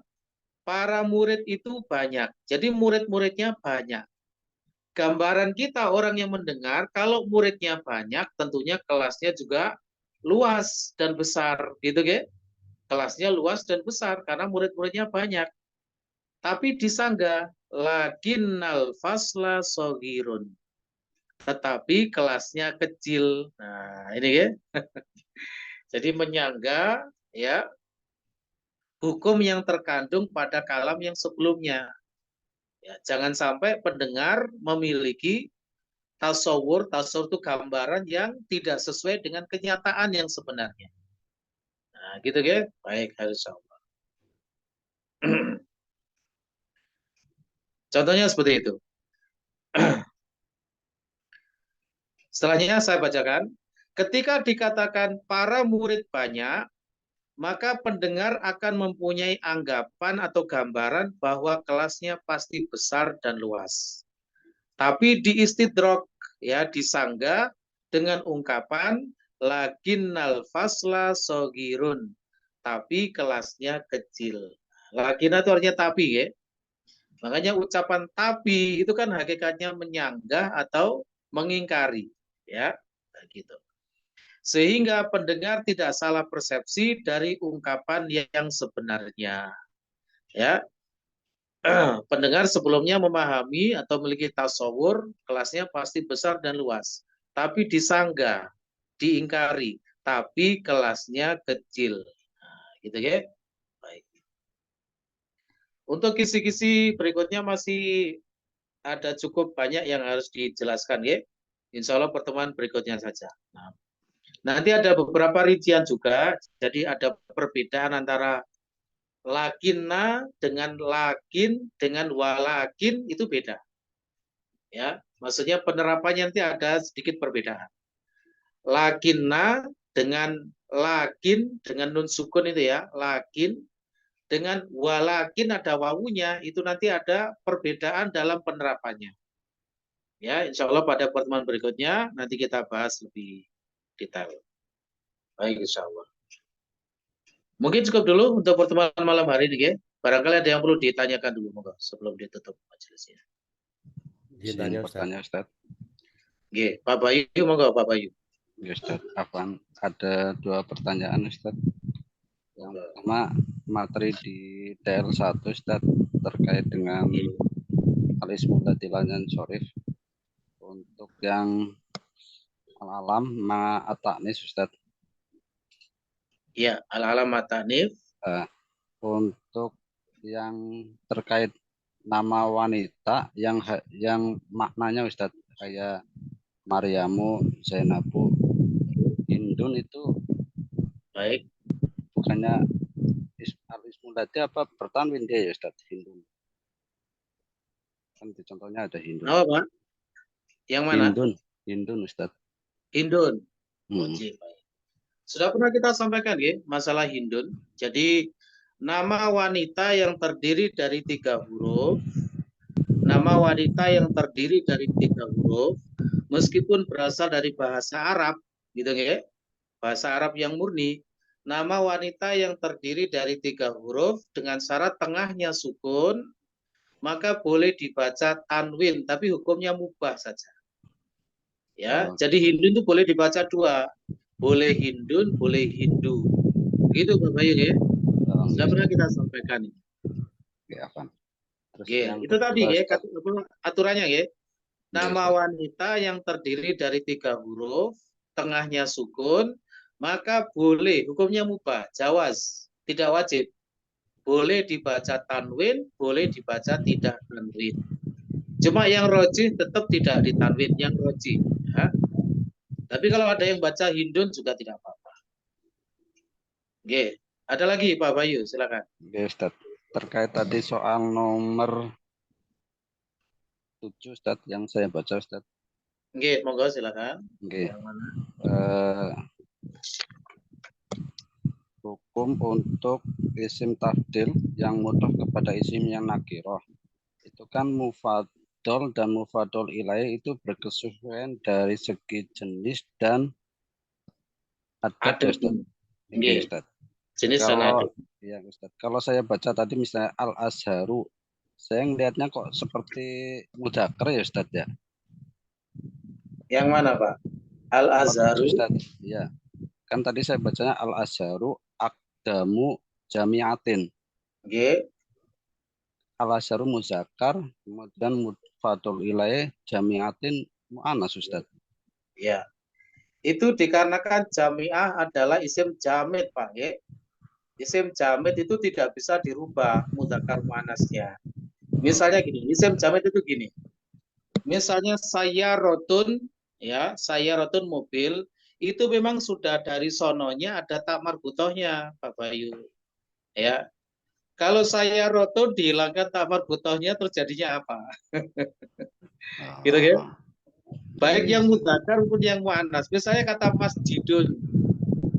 para murid itu banyak. Jadi murid-muridnya banyak. Gambaran kita orang yang mendengar, kalau muridnya banyak, tentunya kelasnya juga luas dan besar, gitu ya. Kelasnya luas dan besar karena murid-muridnya banyak. Tapi disanggah, lakinnal fasla shogirun. Tetapi kelasnya kecil. Nah, ini ya. Jadi menyangga ya hukum yang terkandung pada kalam yang sebelumnya. Ya, jangan sampai pendengar memiliki tasawur itu gambaran yang tidak sesuai dengan kenyataan yang sebenarnya. Nah, gitu ya. Baik, insyaallah. Contohnya seperti itu. Setelahnya saya bacakan. Ketika dikatakan para murid banyak, maka pendengar akan mempunyai anggapan atau gambaran bahwa kelasnya pasti besar dan luas. Tapi di istidrak, ya disanggah dengan ungkapan lakinnal fasla shogirun. Tapi kelasnya kecil. Lakinna itu artinya tapi ya. Makanya ucapan tapi itu kan hakikatnya menyanggah atau mengingkari, ya, gitu. Sehingga pendengar tidak salah persepsi dari ungkapan yang sebenarnya. Ya. pendengar sebelumnya memahami atau memiliki tasawur, kelasnya pasti besar dan luas. Tapi disanggah, diingkari, tapi kelasnya kecil. Nah, gitu ya. Baik. Untuk kisi-kisi berikutnya masih ada cukup banyak yang harus dijelaskan ya. Insya Allah pertemuan berikutnya saja. Nah, nanti ada beberapa rincian juga. Jadi ada perbedaan antara lakinna dengan lakin dengan walakin itu beda. Ya, maksudnya penerapannya nanti ada sedikit perbedaan. Lakinna dengan lakin dengan nun sukun itu ya, lakin dengan walakin ada wawunya itu nanti ada perbedaan dalam penerapannya. Ya, insya Allah pada pertemuan berikutnya nanti kita bahas lebih detail. Baik, insya Allah. Mungkin cukup dulu untuk pertemuan malam hari ini, ya. Barangkali ada yang perlu ditanyakan dulu, moga sebelum ditutup majelisnya. Ditanya, Ustaz. Oke, Pak Bayu, moga Pak Bayu. Ya, Ustaz. Afwan, ada 2 pertanyaan, Ustaz. Yang pertama, materi di TL1, Ustaz, terkait dengan al-ismu latilan syarif. Untuk yang al-alam ma'atanis, Ustaz. Ya, al-alam ma'tanif. Untuk yang terkait nama wanita yang maknanya Ustaz kayak Maryamu, Zainabu, Hindun itu baik. Bukannya al-ismul lati apa bertanwin dia ya Ustaz, Hindun. Kan di contohnya ada Hindun. Apa, Pak? Yang mana? Hindun Ustaz. Hindun. Baik. Sudah pernah kita sampaikan ya masalah Hindun. Jadi nama wanita yang terdiri dari 3 huruf, nama wanita yang terdiri dari 3 huruf, meskipun berasal dari bahasa Arab, gitu ya, bahasa Arab yang murni, nama wanita yang terdiri dari 3 huruf dengan syarat tengahnya sukun, maka boleh dibaca tanwin, tapi hukumnya mubah saja. Ya, jadi Hindun itu boleh dibaca 2. Boleh Hindun, boleh Hindu. Begitu Bapak Bayu ya. Sudah pernah kita sampaikan. Ya, Pak. Itu tadi ya aturannya ya. Nama wanita yang terdiri dari 3 huruf, tengahnya sukun, maka boleh, hukumnya mubah, jawaz, tidak wajib. Boleh dibaca tanwin, boleh dibaca tidak tanwin. Cuma yang rojih tetap tidak ditanwin, yang rojih. Ya. Tapi kalau ada yang baca Hindun juga tidak apa-apa. Oke, ada lagi Pak Bayu, silakan. Oke, Ustaz. Terkait tadi soal nomor 7 Ustaz yang saya baca Ustaz. Oke, monggo silakan. Oke. Hukum untuk isim tafdil yang mudah kepada isim yang nakiroh. Itu kan mufadol dan mufadol ilaih itu berkesesuaian dari segi jenis dan adat. Oke, Ustaz. Jenis dan adat. Ya, Ustaz. Kalau saya baca tadi misalnya al-azharu, saya ngelihatnya kok seperti mudzakkar ya Ustaz ya. Yang mana Pak? Al-azharu. Ustaz. Ya. Kan tadi saya bacanya al-azharu aqdamu jami'atin. Oke. Al-azharu mudzakkar, kemudian mufadol ilaih jami'atin mu'annas Ustaz. Ya. Itu dikarenakan jami'ah adalah isim jamid Pak ya. Isim jamid itu tidak bisa dirubah mudzakkar muannasnya. Misalnya gini, isim jamid itu gini. Misalnya saya rotun ya, saya rotun mobil itu memang sudah dari sononya ada tak marbutohnya Pak Bayu. Ya. Kalau saya rotun dihilangkan tak marbutohnya terjadinya apa? Gitu kan? Baik yang mudzakkar maupun yang muannas. Misalnya kata masjidun.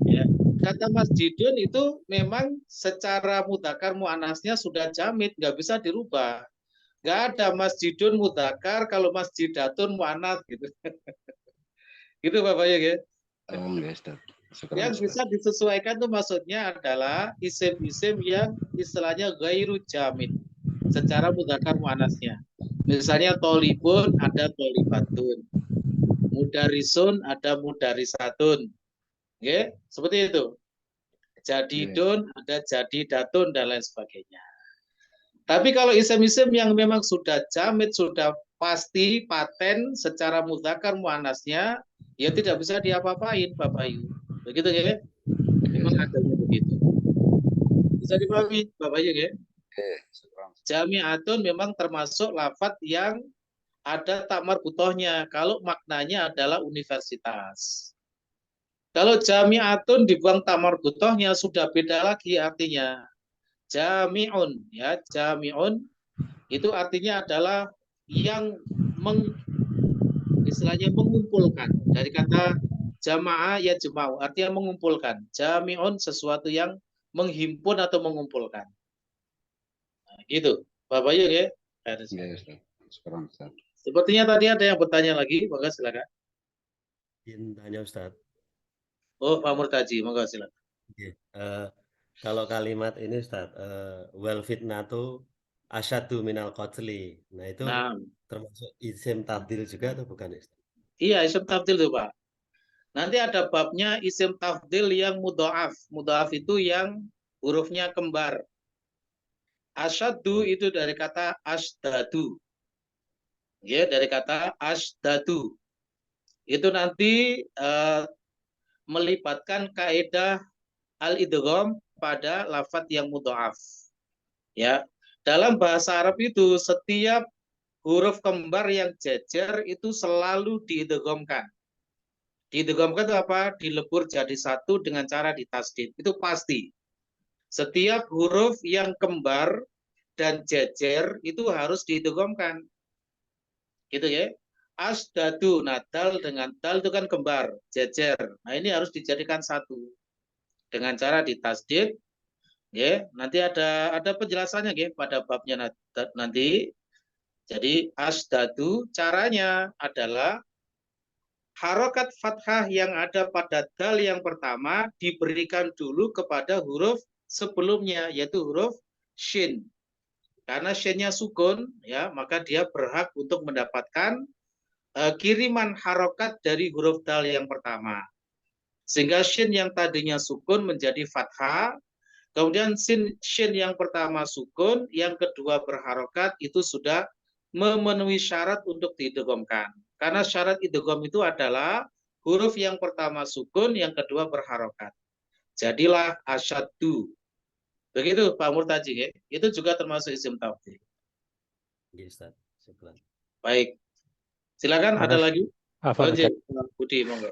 Ya. Kata masjidun itu memang secara mudzakkar muannasnya sudah jamid, nggak bisa dirubah. Nggak ada masjidun mudzakkar kalau masjidatun muannas gitu. Gitu Bapak ya. Yang bisa disesuaikan itu maksudnya adalah isim-isim yang istilahnya ghairu jamid secara mudzakkar muannasnya. Misalnya tolibun ada tolibatun. Mudarisun ada mudarisatun. Oke, seperti itu. Jadidun ada jadidatun dan lain sebagainya. Tapi kalau isim-isim yang memang sudah jamid, sudah pasti paten secara mudzakkar muannasnya, ya tidak bisa diapa-apain, Bapak Yu. Begitu ya? Memang adanya begitu. Bisa dipahami, Bapak Yu ya? Jami'atun memang termasuk lafadz yang ada tak marbutohnya kalau maknanya adalah universitas. Kalau jami'atun dibuang tak marbutohnya sudah beda lagi artinya. Jami'un ya, jami'un itu artinya adalah yang istilahnya mengumpulkan. Dari kata jamaah ya jemau, artinya mengumpulkan. Jami'un sesuatu yang menghimpun atau mengumpulkan. Nah, gitu. Bapak Yu ya. Sepertinya tadi ada yang bertanya lagi, maka silakan. Izin tanya Ustadz. Oh, Pak Murtaji, monggo silakan. Kalau kalimat ini Ustadz, wal fitnatu asyadu minal qatli. Nah, itu termasuk isim tabdil juga atau bukan Ustadz? Iya, isim tabdil tuh, Pak. Nanti ada babnya isim tabdil yang mudha'af. Mudha'af itu yang hurufnya kembar. Asyadu itu dari kata asdadu. Ya, dari kata asdadu. Itu nanti melibatkan kaidah al-idgham pada lafadz yang mudha'af. Ya, dalam bahasa Arab itu setiap huruf kembar yang jejer itu selalu diidghamkan. Diidghamkan itu apa? Dilebur jadi satu dengan cara ditasdid. Itu pasti. Setiap huruf yang kembar dan jejer itu harus diidghamkan. Gitu ya. Asdadu, nah dal dengan dal itu kan kembar, jejer. Nah ini harus dijadikan satu dengan cara ditasdid. Ya, nanti ada penjelasannya ya pada babnya nanti. Jadi asdadu caranya adalah harokat fathah yang ada pada dal yang pertama diberikan dulu kepada huruf sebelumnya yaitu huruf shin. Karena shinnya sukun ya, maka dia berhak untuk mendapatkan kiriman harokat dari huruf dal yang pertama. Sehingga shin yang tadinya sukun menjadi fathah, kemudian shin yang pertama sukun, yang kedua berharokat, itu sudah memenuhi syarat untuk diidghamkan. Karena syarat idgham itu adalah huruf yang pertama sukun, yang kedua berharokat. Jadilah asyaddu. Begitu Pak Murtaji ya. Itu juga termasuk isim tafdhil. Baik. Silakan ada lagi? Budi, monggo.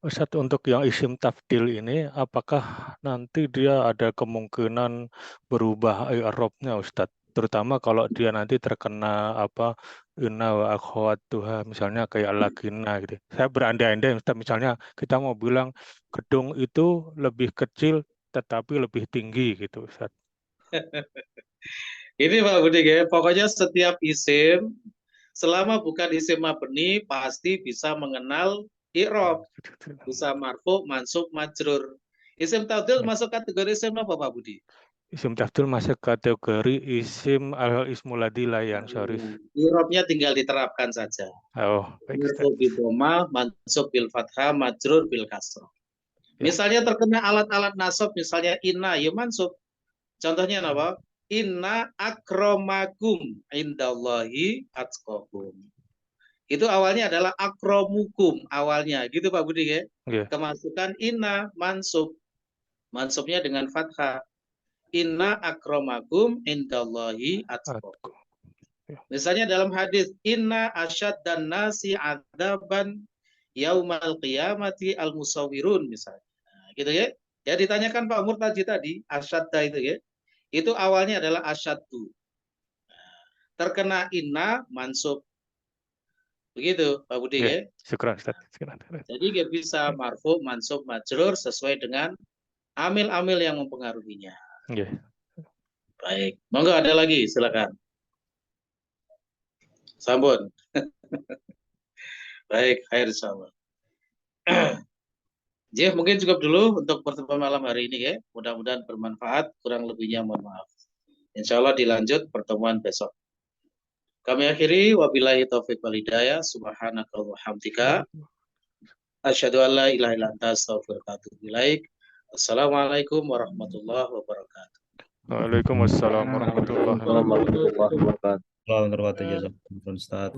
Ustadz, untuk yang isim tafdil ini apakah nanti dia ada kemungkinan berubah i'rabnya Ustadz? Terutama kalau dia nanti terkena apa inna wa akhwatuha misalnya kayak lakina gitu. Saya berandai-andai Ustadz, misalnya kita mau bilang gedung itu lebih kecil tetapi lebih tinggi gitu Ustadz. Ini Pak Budi ya, pokoknya setiap isim selama bukan isim mabni pasti bisa mengenal i'rab, bisa marfu, mansub, majrur. Isim tafdhil masuk kategori isim apa Pak Budi? Isim tafdhil masuk kategori isim al-ismul ladzi la yansharif. I'rabnya tinggal diterapkan saja. Oh, baik. Marfu bil dhamma, mansub bil fathah, majrur bil kasrah. Misalnya terkena alat-alat nasab, misalnya inna, ya mansub. Contohnya apa? Inna akromakum indallahi atqakum. Itu awalnya adalah akromukum awalnya, gitu Pak Budi ya. Kemasukan inna mansub. Mansubnya dengan fathah. Inna akromakum indallahi atqakum. Misalnya dalam hadis inna asyaddan nasi adzaban yaumal qiyamati al-musawwirun misalnya. Nah, gitu ya. Ya ditanyakan Pak Murtaji tadi, asyadda itu ya. Itu awalnya adalah asyaddu. Terkena inna mansub. Begitu Pak Budi ya. Syukran Ustaz. Jadi dia bisa marfu, mansub, majrur sesuai dengan amil-amil yang mempengaruhinya. Baik. Monggo ada lagi, silakan. Sambun. Baik, khair insyaallah. Jadi mungkin cukup dulu untuk pertemuan malam hari ini ya. Mudah-mudahan bermanfaat. Kurang lebihnya mohon maaf. Insya Allah dilanjut pertemuan besok. Kami akhiri wabillahi taufiq wal hidayah. Subhanaka wa hamdika. Asyhadu an la ilaha illa anta astaghfiruka wa atubu ilaik. Assalamualaikum warahmatullahi wabarakatuh. Waalaikumsalam warahmatullahi wabarakatuh. Warahmatullahi wabarakatuh. Jazakumullah, Ustaz.